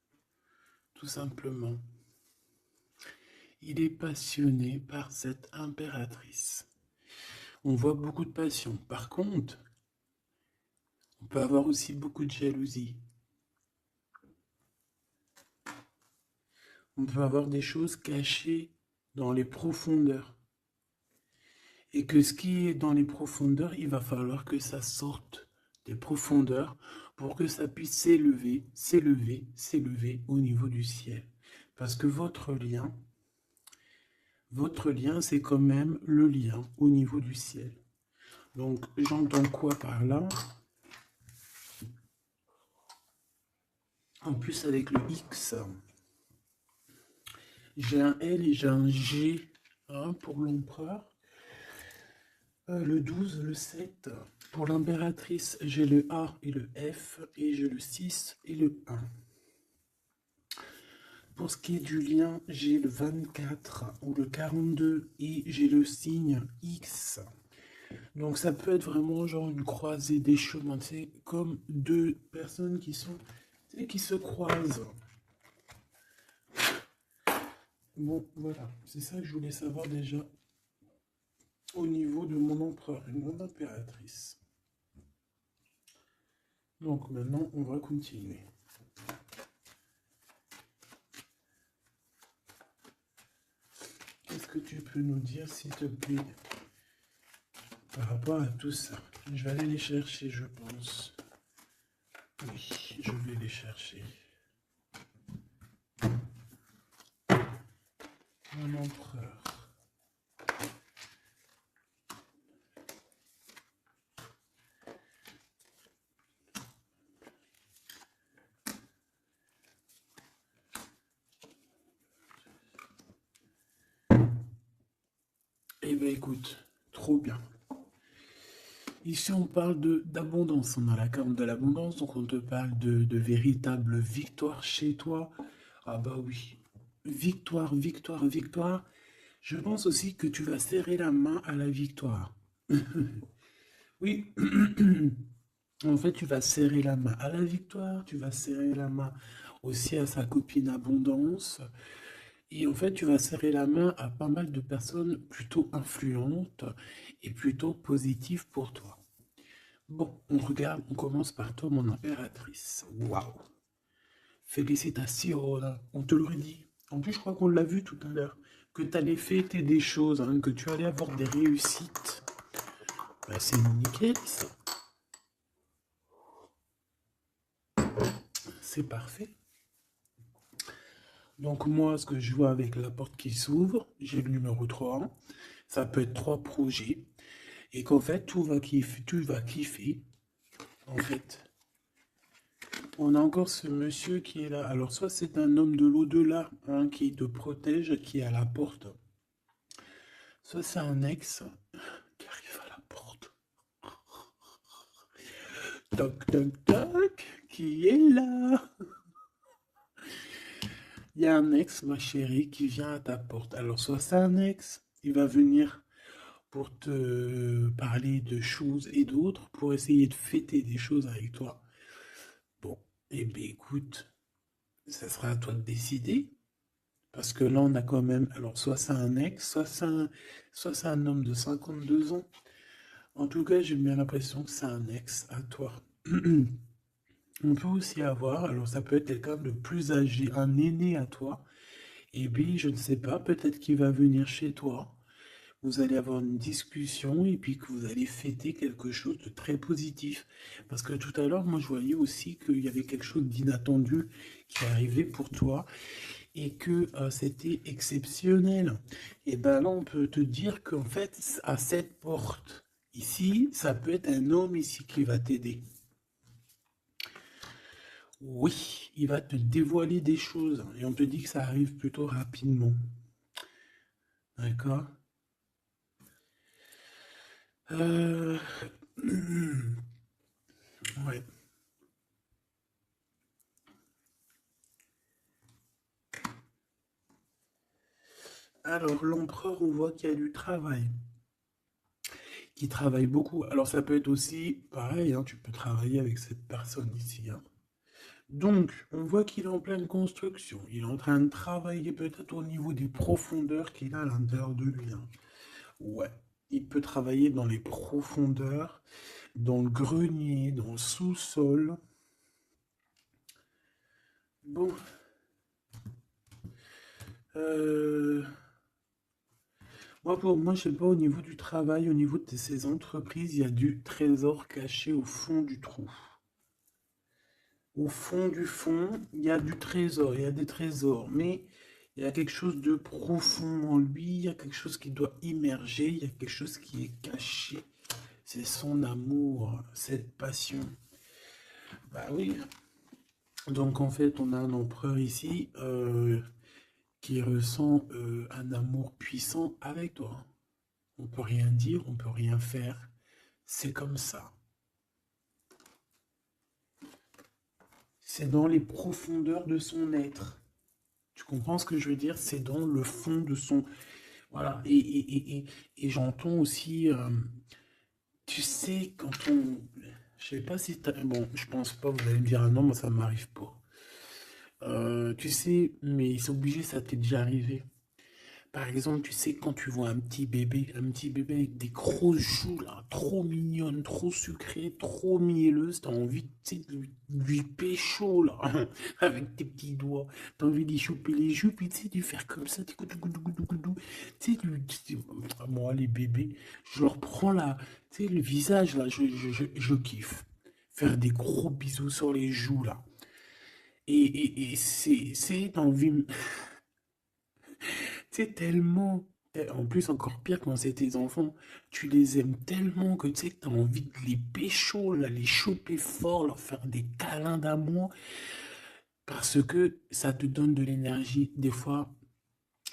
tout simplement. Il est passionné par cette impératrice. On voit beaucoup de passion. Par contre, on peut avoir aussi beaucoup de jalousie. On peut avoir des choses cachées dans les profondeurs. Et que ce qui est dans les profondeurs, il va falloir que ça sorte des profondeurs pour que ça puisse s'élever, s'élever, s'élever au niveau du ciel. Parce que votre lien, c'est quand même le lien au niveau du ciel. Donc, j'entends quoi par là? En plus, avec le X, j'ai un L et j'ai un G hein, pour l'empereur. Le 12, le 7. Pour l'impératrice, j'ai le A et le F, et j'ai le 6 et le 1. Pour ce qui est du lien, j'ai le 24 ou le 42 et j'ai le signe X. Donc ça peut être vraiment genre une croisée des chemins, c'est comme deux personnes qui sont, qui se croisent. Bon, voilà, c'est ça que je voulais savoir déjà au niveau de mon empereur et mon impératrice. Donc maintenant, on va continuer. Qu'est-ce que tu peux nous dire, s'il te plaît, par rapport à tout ça? Je vais aller les chercher, je pense. Oui, je vais les chercher. Mon empereur. Eh bien, écoute, trop bien. Ici, on parle d'abondance. On a la carte de l'abondance, donc on te parle de véritable victoire chez toi. Ah bah oui, victoire, victoire, victoire. Je pense aussi que tu vas serrer la main à la victoire. Oui, en fait, tu vas serrer la main à la victoire, tu vas serrer la main aussi à sa copine abondance. Et en fait, tu vas serrer la main à pas mal de personnes plutôt influentes et plutôt positives pour toi. Bon, on regarde, on commence par toi, mon impératrice. Waouh! Félicitations, on te l'aurait dit. En plus, je crois qu'on l'a vu tout à l'heure, que tu allais fêter des choses, hein, que tu allais avoir des réussites. Ben, c'est nickel, ça. C'est parfait. Donc moi, ce que je vois avec la porte qui s'ouvre, j'ai le numéro 3. Ça peut être 3 projets. Et qu'en fait, tu vas kiffer. En fait, on a encore ce monsieur qui est là. Alors, soit c'est un homme de l'au-delà, hein, qui te protège, qui est à la porte. Soit c'est un ex qui arrive à la porte. Toc, toc, toc, qui est là? Il y a un ex, ma chérie, qui vient à ta porte. Alors, soit c'est un ex, il va venir pour te parler de choses et d'autres, pour essayer de fêter des choses avec toi. Bon, eh bien écoute, ça sera à toi de décider. Parce que là, on a quand même, alors soit c'est un ex, soit c'est un homme de 52 ans. En tout cas, j'ai bien l'impression que c'est un ex à toi. On peut aussi avoir, alors ça peut être quelqu'un de plus âgé, un aîné à toi. Et puis, je ne sais pas, peut-être qu'il va venir chez toi. Vous allez avoir une discussion et puis que vous allez fêter quelque chose de très positif. Parce que tout à l'heure, moi, je voyais aussi qu'il y avait quelque chose d'inattendu qui arrivait pour toi et que c'était exceptionnel. Et ben là, on peut te dire qu'en fait, à cette porte ici, ça peut être un homme ici qui va t'aider. Oui, il va te dévoiler des choses et on te dit que ça arrive plutôt rapidement. D'accord? Euh... Ouais. Alors, l'empereur, on voit qu'il y a du travail, qui travaille beaucoup. Alors, ça peut être aussi pareil, hein, tu peux travailler avec cette personne ici, hein. Donc, on voit qu'il est en pleine construction. Il est en train de travailler peut-être au niveau des profondeurs qu'il a à l'intérieur de lui, hein. Ouais, il peut travailler dans les profondeurs, dans le grenier, dans le sous-sol. Bon, euh, pour moi, je sais pas, au niveau du travail, au niveau de ces entreprises, il y a du trésor caché au fond du trou. Au fond du fond, il y a du trésor, il y a des trésors, mais il y a quelque chose de profond en lui, il y a quelque chose qui doit immerger, il y a quelque chose qui est caché. C'est son amour, cette passion. Bah oui. Donc en fait, on a un empereur ici qui ressent un amour puissant avec toi. On peut rien dire, on peut rien faire. C'est comme ça. C'est dans les profondeurs de son être. Tu comprends ce que je veux dire? C'est dans le fond de son... Voilà. Et j'entends aussi... tu sais, quand on... Je sais pas si t'as... Bon, je pense pas, vous allez me dire, ah non, moi ça m'arrive pas. Tu sais, mais c'est obligé, ça t'est déjà arrivé. Par exemple, tu sais, quand tu vois un petit bébé avec des grosses joues, là, trop mignonnes, trop sucrées, trop mielleuses, t'as envie, tu sais, de lui pécho, là, avec tes petits doigts. T'as envie d'y choper les joues, puis tu sais, de faire comme ça, tu sais, moi, les bébés, je leur prends la, tu sais, le visage, là, je kiffe. Faire des gros bisous sur les joues, là. Et t'as envie, c'est tellement... En plus, encore pire quand c'est tes enfants, tu les aimes tellement que tu sais que tu as envie de les pécho, là, les choper fort, leur faire des câlins d'amour, parce que ça te donne de l'énergie. Des fois,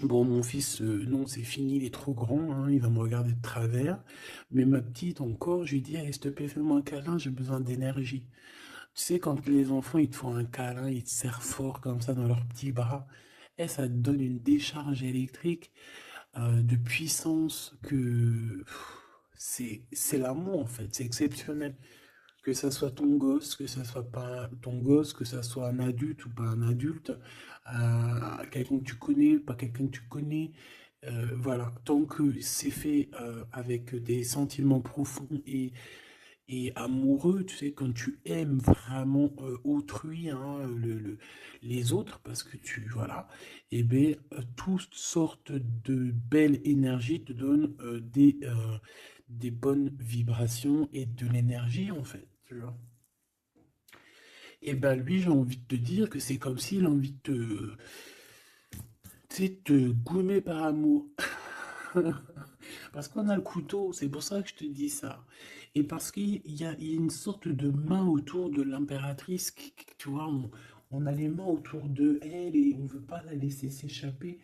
bon, mon fils, non, c'est fini, il est trop grand, hein, il va me regarder de travers, mais ma petite, encore, je lui dis, allez, s'il te plaît, fais-moi un câlin, j'ai besoin d'énergie. Tu sais, quand les enfants, ils te font un câlin, ils te serrent fort comme ça dans leurs petits bras, et ça te donne une décharge électrique de puissance que c'est l'amour en fait, c'est exceptionnel. Que ça soit ton gosse, que ça soit pas ton gosse, que ça soit un adulte ou pas un adulte, quelqu'un que tu connais, pas quelqu'un que tu connais, voilà, tant que c'est fait avec des sentiments profonds et amoureux, tu sais, quand tu aimes vraiment autrui, hein, les autres, parce que tu, voilà, et bien, toutes sortes de belles énergies te donnent des bonnes vibrations et de l'énergie, en fait, tu vois. Et ben lui, j'ai envie de te dire que c'est comme s'il a envie de te, tu sais, te goumer par amour. Parce qu'on a le couteau, c'est pour ça que je te dis ça. Et parce qu'il y a une sorte de main autour de l'impératrice, tu vois, on a les mains autour de elle et on ne veut pas la laisser s'échapper.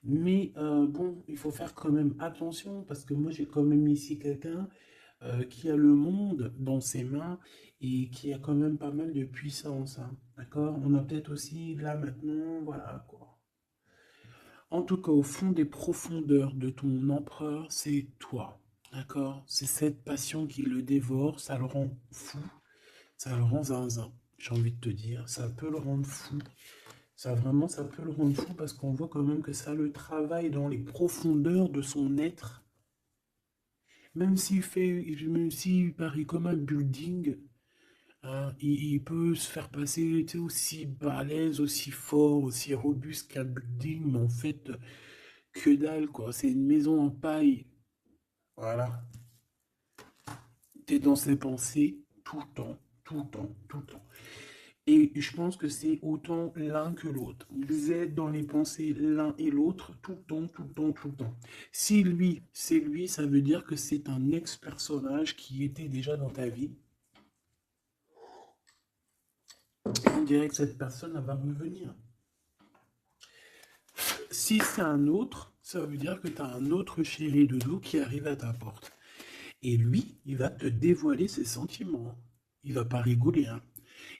Mais bon, il faut faire quand même attention parce que moi j'ai quand même ici quelqu'un qui a le monde dans ses mains et qui a quand même pas mal de puissance, hein. D'accord? On a peut-être aussi là maintenant, voilà quoi. En tout cas, au fond des profondeurs de ton empereur, c'est toi. D'accord? C'est cette passion qui le dévore, ça le rend fou, ça le rend zinzin. J'ai envie de te dire, ça peut le rendre fou. Ça vraiment, ça peut le rendre fou parce qu'on voit quand même que ça le travaille dans les profondeurs de son être. Même s'il paraît comme un building, hein, il peut se faire passer, tu sais, aussi balèze, aussi fort, aussi robuste qu'un building, mais en fait, que dalle, quoi. C'est une maison en paille. Voilà. T'es dans ses pensées tout le temps, tout le temps, tout le temps. Et je pense que c'est autant l'un que l'autre. Vous êtes dans les pensées l'un et l'autre tout le temps, tout le temps, tout le temps. Si lui, c'est lui, ça veut dire que c'est un ex-personnage qui était déjà dans ta vie. On dirait que cette personne, elle va revenir. Si c'est un autre, ça veut dire que tu as un autre chéri doudou qui arrive à ta porte. Et lui, il va te dévoiler ses sentiments. Il va pas rigoler, hein.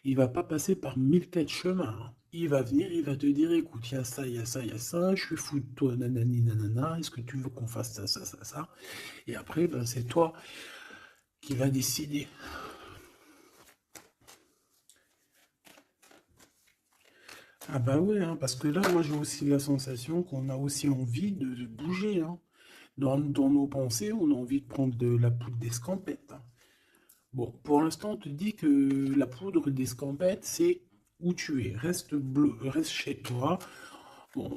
Il va pas passer par mille quatre chemins, hein. Il va venir, il va te dire, écoute, il y a ça, il y a ça, il y a ça, je suis fou de toi, nanani, nanana, est-ce que tu veux qu'on fasse ça, ça, ça, ça? Et après, ben, c'est toi qui vas décider. Ah bah ouais, hein, parce que là, moi j'ai aussi la sensation qu'on a aussi envie de bouger, hein. Dans nos pensées, on a envie de prendre de la poudre d'escampette, hein. Bon, pour l'instant, on te dit que la poudre d'escampette, c'est où tu es. Reste chez toi. Bon,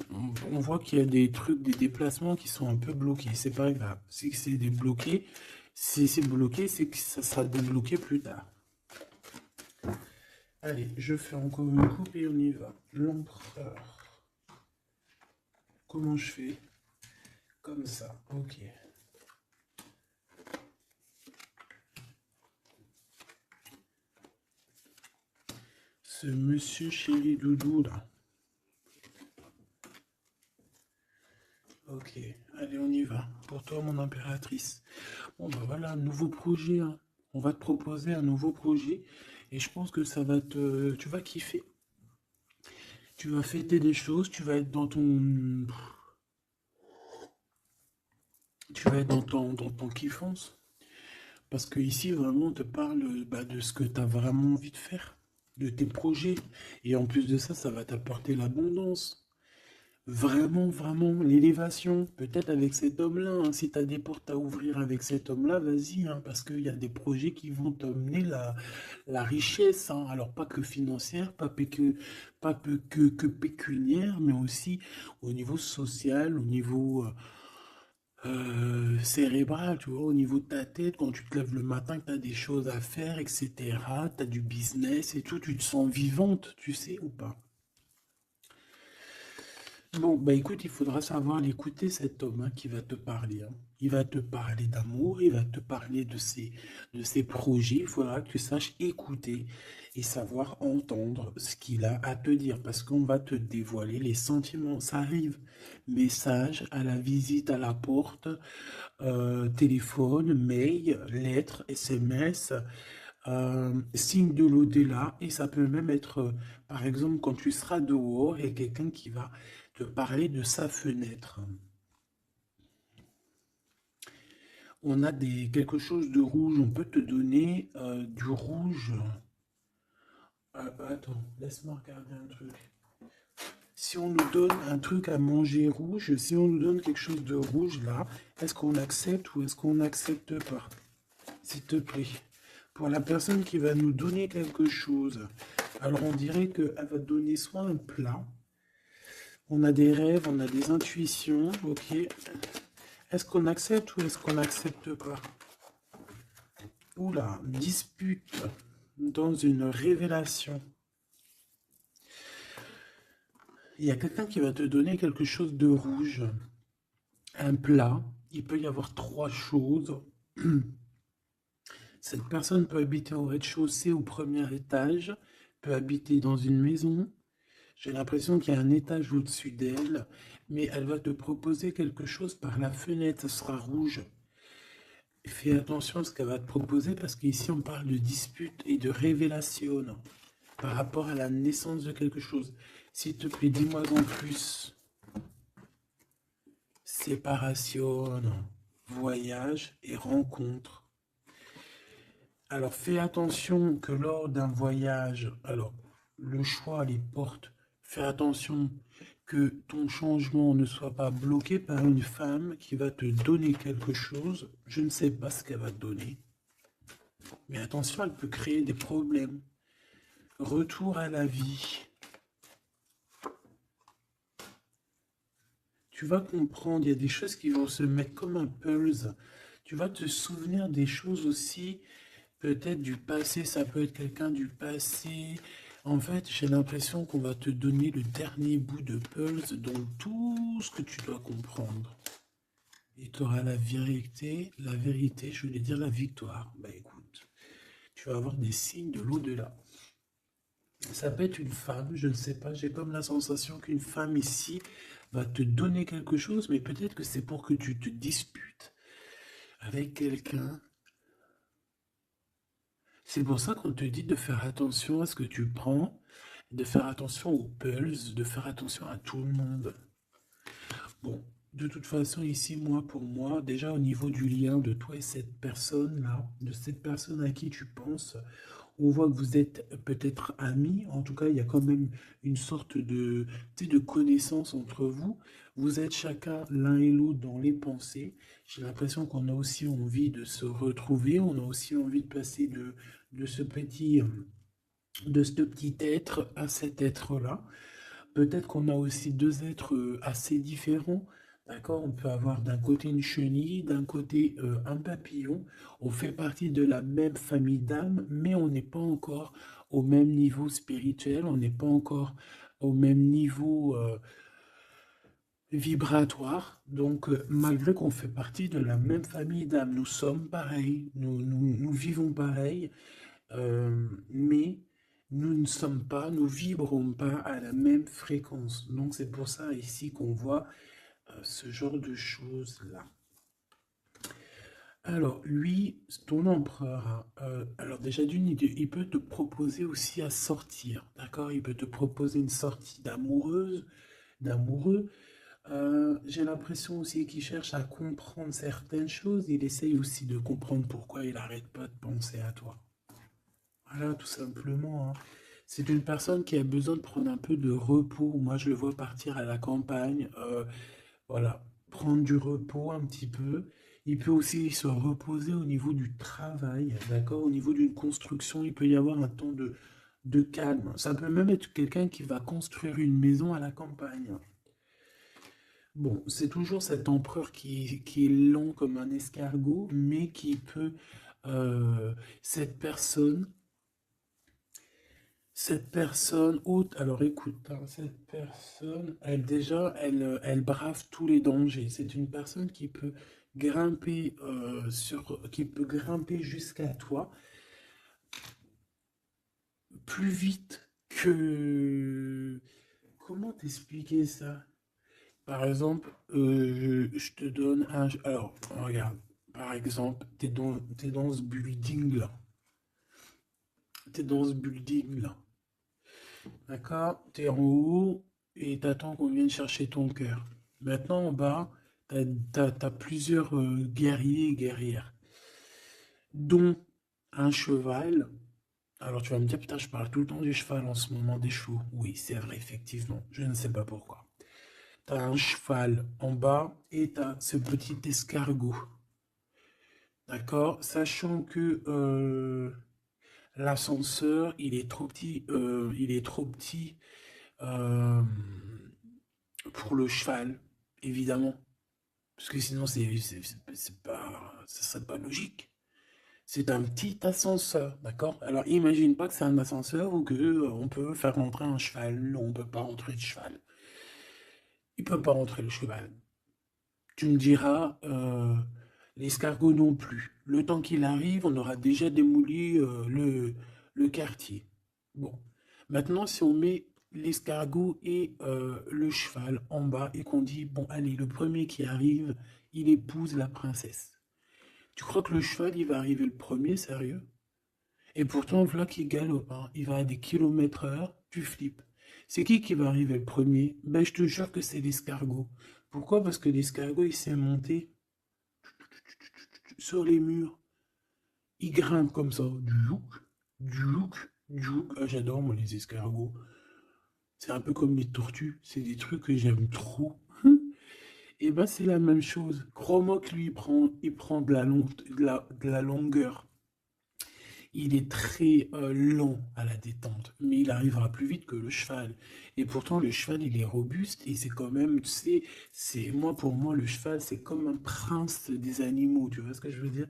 on voit qu'il y a des trucs, des déplacements qui sont un peu bloqués. C'est pas grave. Si c'est débloqué, si c'est bloqué, c'est que ça sera débloqué plus tard. Allez, je fais encore une coupe et on y va. L'empereur. Comment je fais? Comme ça. Ok. Ce monsieur chéri doudou là. Ok. Allez, on y va. Pour toi, mon impératrice. Bon, bah voilà, un nouveau projet, hein. On va te proposer un nouveau projet. Et je pense que ça va te... Tu vas kiffer. Tu vas fêter des choses. Tu vas être dans ton... Tu vas être dans ton kiffance. Parce que ici, vraiment, on te parle de ce que tu as vraiment envie de faire. De tes projets. Et en plus de ça, ça va t'apporter l'abondance. Vraiment, vraiment, l'élévation, peut-être avec cet homme-là, hein. Si tu as des portes à ouvrir avec cet homme-là, vas-y, hein, parce qu'il y a des projets qui vont t'amener la richesse, hein. Alors pas que financière, pas que pécuniaire, mais aussi au niveau social, au niveau cérébral, tu vois, au niveau de ta tête, quand tu te lèves le matin, que tu as des choses à faire, etc., tu as du business et tout, tu te sens vivante, tu sais ou pas? Bon, bah écoute, il faudra savoir l'écouter, cet homme, hein, qui va te parler, hein. Il va te parler d'amour, il va te parler de ses projets. Il faudra que tu saches écouter et savoir entendre ce qu'il a à te dire, parce qu'on va te dévoiler les sentiments. Ça arrive. Message à la visite à la porte, téléphone, mail, lettres, SMS, signe de l'au-delà, et ça peut même être, par exemple, quand tu seras dehors et quelqu'un qui va te parler de sa fenêtre. On a quelque chose de rouge, on peut te donner du rouge. Attends, laisse-moi regarder un truc. Si on nous donne un truc à manger rouge, si on nous donne quelque chose de rouge là, est-ce qu'on accepte ou est-ce qu'on n'accepte pas? S'il te plaît. Pour la personne qui va nous donner quelque chose, alors on dirait qu'elle va donner soit un plat, on a des rêves, on a des intuitions, ok. Est-ce qu'on accepte ou est-ce qu'on n'accepte pas? Oula, dispute dans une révélation. Il y a quelqu'un qui va te donner quelque chose de rouge, un plat. Il peut y avoir trois choses. Cette personne peut habiter au rez-de-chaussée, au premier étage, peut habiter dans une maison. J'ai l'impression qu'il y a un étage au-dessus d'elle, mais elle va te proposer quelque chose par la fenêtre, ça sera rouge. Fais attention à ce qu'elle va te proposer parce qu'ici on parle de dispute et de révélation par rapport à la naissance de quelque chose. S'il te plaît, dis-moi en plus. Séparation, voyage et rencontre. Alors fais attention que lors d'un voyage, alors le choix, les portes, fais attention que ton changement ne soit pas bloqué par une femme qui va te donner quelque chose. Je ne sais pas ce qu'elle va te donner, mais attention, elle peut créer des problèmes. Retour à la vie. Tu vas comprendre, il y a des choses qui vont se mettre comme un puzzle. Tu vas te souvenir des choses aussi, peut-être du passé, ça peut être quelqu'un du passé. En fait, j'ai l'impression qu'on va te donner le dernier bout de puzzle dans tout ce que tu dois comprendre. Et tu auras la vérité, je voulais dire la victoire. Bah écoute, tu vas avoir des signes de l'au-delà. Ça peut être une femme, je ne sais pas, j'ai comme la sensation qu'une femme ici va te donner quelque chose, mais peut-être que c'est pour que tu te disputes avec quelqu'un. C'est pour ça qu'on te dit de faire attention à ce que tu prends, de faire attention aux pulses, de faire attention à tout le monde. Bon, de toute façon, ici, moi, pour moi, déjà au niveau du lien de toi et cette personne-là, de cette personne à qui tu penses, on voit que vous êtes peut-être amis. En tout cas, il y a quand même une sorte de, tu sais, de connaissance entre vous. Vous êtes chacun l'un et l'autre dans les pensées. J'ai l'impression qu'on a aussi envie de se retrouver. On a aussi envie de passer de ce petit, de ce petit être à cet être-là. Peut-être qu'on a aussi deux êtres assez différents. D'accord? On peut avoir d'un côté une chenille, d'un côté un papillon. On fait partie de la même famille d'âmes, mais on n'est pas encore au même niveau spirituel, on n'est pas encore au même niveau vibratoire. Donc, malgré qu'on fait partie de la même famille d'âmes, nous sommes pareils, nous vivons pareil, mais nous ne sommes pas, nous vibrons pas à la même fréquence. Donc c'est pour ça ici qu'on voit ce genre de choses-là. Alors, lui, ton empereur, hein, alors déjà d'une idée, il peut te proposer aussi à sortir, d'accord? Il peut te proposer une sortie d'amoureuse, d'amoureux. J'ai l'impression aussi qu'il cherche à comprendre certaines choses. Il essaye aussi de comprendre pourquoi il n'arrête pas de penser à toi. Voilà, tout simplement, hein. C'est une personne qui a besoin de prendre un peu de repos. Moi, je le vois partir à la campagne, voilà, prendre du repos un petit peu. Il peut aussi se reposer au niveau du travail, d'accord? Au niveau d'une construction, il peut y avoir un temps de calme. Ça peut même être quelqu'un qui va construire une maison à la campagne. Bon, c'est toujours cet empereur qui est lent comme un escargot, mais qui peut, euh, cette personne, cette personne haute, alors écoute, hein, cette personne, elle déjà, elle brave tous les dangers. C'est une personne qui peut grimper qui peut grimper jusqu'à toi plus vite que, comment t'expliquer ça? Par exemple, je te donne un, alors regarde, par exemple, t'es dans ce building là, t'es dans ce building là. D'accord? T'es en haut et t'attends qu'on vienne chercher ton cœur. Maintenant, en bas, t'as plusieurs guerriers et guerrières, dont un cheval. Alors tu vas me dire, putain, je parle tout le temps du cheval en ce moment des chevaux. Oui, c'est vrai, effectivement. Je ne sais pas pourquoi. T'as un cheval en bas et t'as ce petit escargot. D'accord? Sachant que l'ascenseur, il est trop petit euh, pour le cheval, évidemment. Parce que sinon, c'est pas, ça serait pas logique. C'est un petit ascenseur, d'accord? Alors, imagine pas que c'est un ascenseur ou que on peut faire rentrer un cheval. Non, on peut pas rentrer le cheval. Il peut pas rentrer le cheval. Tu me diras, l'escargot non plus. Le temps qu'il arrive, on aura déjà démoli le quartier. Bon. Maintenant, si on met l'escargot et le cheval en bas et qu'on dit, bon, allez, le premier qui arrive, il épouse la princesse. Tu crois que le cheval, il va arriver le premier, sérieux? Et pourtant, voilà qu'il galope, hein. Il va à des kilomètres heure, tu flippes. C'est qui va arriver le premier? Ben, je te jure que c'est l'escargot. Pourquoi? Parce que l'escargot, il s'est monté sur les murs. Il grimpe comme ça. Djouk, djouk. Ah, j'adore, moi, les escargots. C'est un peu comme les tortues. C'est des trucs que j'aime trop. Et ben, c'est la même chose. Crois-moi que lui, il prend de la longueur. Il est très lent à la détente, mais il arrivera plus vite que le cheval. Et pourtant, le cheval, il est robuste et c'est quand même, tu sais, moi, pour moi, le cheval, c'est comme un prince des animaux, tu vois ce que je veux dire?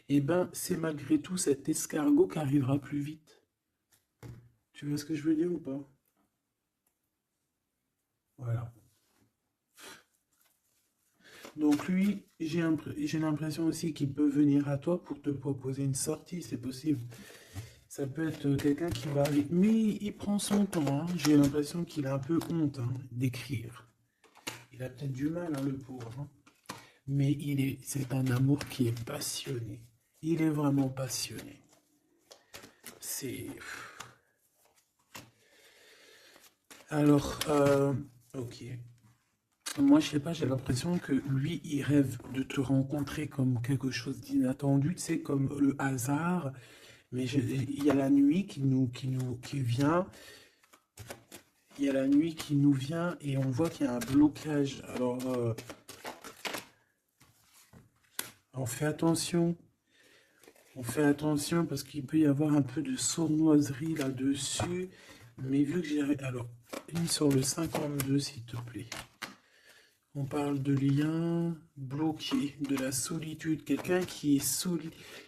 Et ben, c'est malgré tout cet escargot qui arrivera plus vite. Tu vois ce que je veux dire ou pas? Voilà. Donc lui, j'ai l'impression aussi qu'il peut venir à toi pour te proposer une sortie, c'est possible. Ça peut être quelqu'un qui va aller. Mais il prend son temps, hein. J'ai l'impression qu'il a un peu honte, hein, d'écrire. Il a peut-être du mal, hein, le pauvre, hein. Mais c'est un amour qui est passionné. Il est vraiment passionné. C'est. Alors, ok. Moi, je sais pas, j'ai l'impression que lui, il rêve de te rencontrer comme quelque chose d'inattendu, tu sais, comme le hasard. Mais il y a la nuit qui vient. Il y a la nuit qui nous vient et on voit qu'il y a un blocage. Alors, on fait attention. On fait attention parce qu'il peut y avoir un peu de sournoiserie là-dessus. Mais vu que j'ai... Alors, ligne sur le 52, s'il te plaît. On parle de lien bloqué, de la solitude. Quelqu'un qui est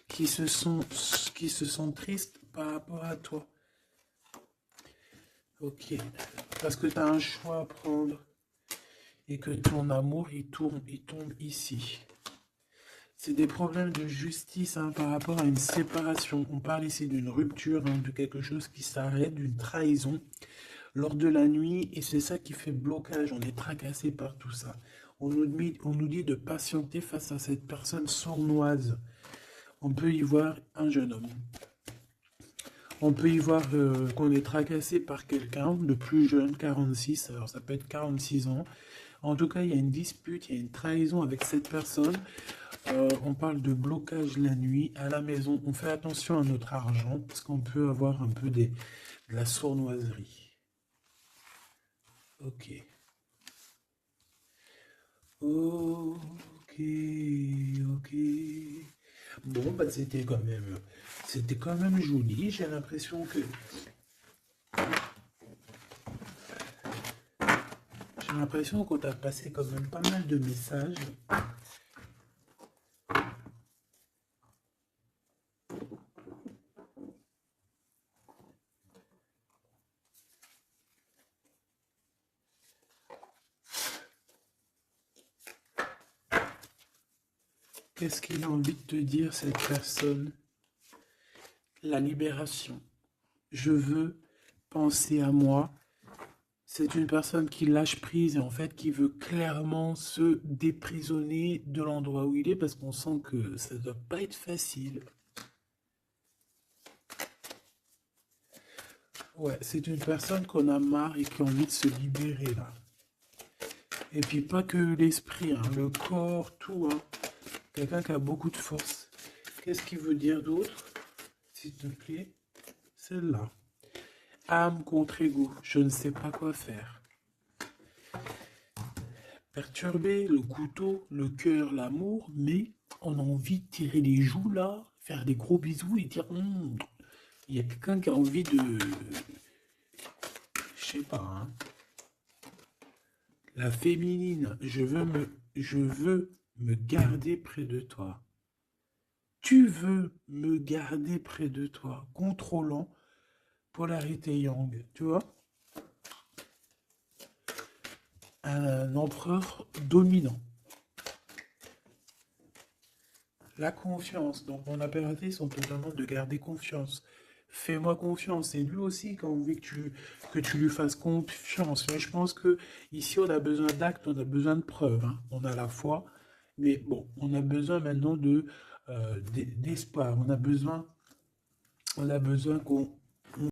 qui se sent triste par rapport à toi. Ok. Parce que tu as un choix à prendre et que ton amour, il tombe ici. C'est des problèmes de justice, hein, par rapport à une séparation. On parle ici d'une rupture, hein, de quelque chose qui s'arrête, d'une trahison lors de la nuit. Et c'est ça qui fait blocage. On est tracassé par tout ça. on nous dit de patienter face à cette personne sournoise. On peut y voir un jeune homme. On peut y voir qu'on est tracassé par quelqu'un de plus jeune, 46, alors ça peut être 46 ans. En tout cas, il y a une dispute, il y a une trahison avec cette personne. On parle de blocage la nuit à la maison. On fait attention à notre argent parce qu'on peut avoir un peu de la sournoiserie. Ok. Ok, ok. Bon, bah c'était quand même joli. J'ai l'impression qu'on t'a passé quand même pas mal de messages. Qu'est-ce qu'il a envie de te dire, cette personne? La libération. Je veux penser à moi. C'est une personne qui lâche prise et en fait qui veut clairement se déprisonner de l'endroit où il est parce qu'on sent que ça ne doit pas être facile. Ouais, c'est une personne qu'on a marre et qui a envie de se libérer là. Et puis pas que l'esprit, hein, le corps, tout. Hein. Quelqu'un qui a beaucoup de force. Qu'est-ce qu'il veut dire d'autre, s'il te plaît? Celle-là. Âme contre ego. Je ne sais pas quoi faire. Perturbé, le couteau, le cœur, l'amour, mais on a envie de tirer les joues là, faire des gros bisous et dire il y a quelqu'un qui a envie de. Je sais pas, hein. La féminine, je veux me garder près de toi. Tu veux me garder près de toi, contrôlant, polarité yang, tu vois? Un empereur dominant. La confiance. Donc mon impératrice, on te demande de garder confiance. Fais-moi confiance. Et lui aussi qui a envie que tu lui fasses confiance. Mais je pense que ici on a besoin d'actes, on a besoin de preuves. Hein. On a la foi, mais bon, on a besoin maintenant d'espoir. On a besoin qu'on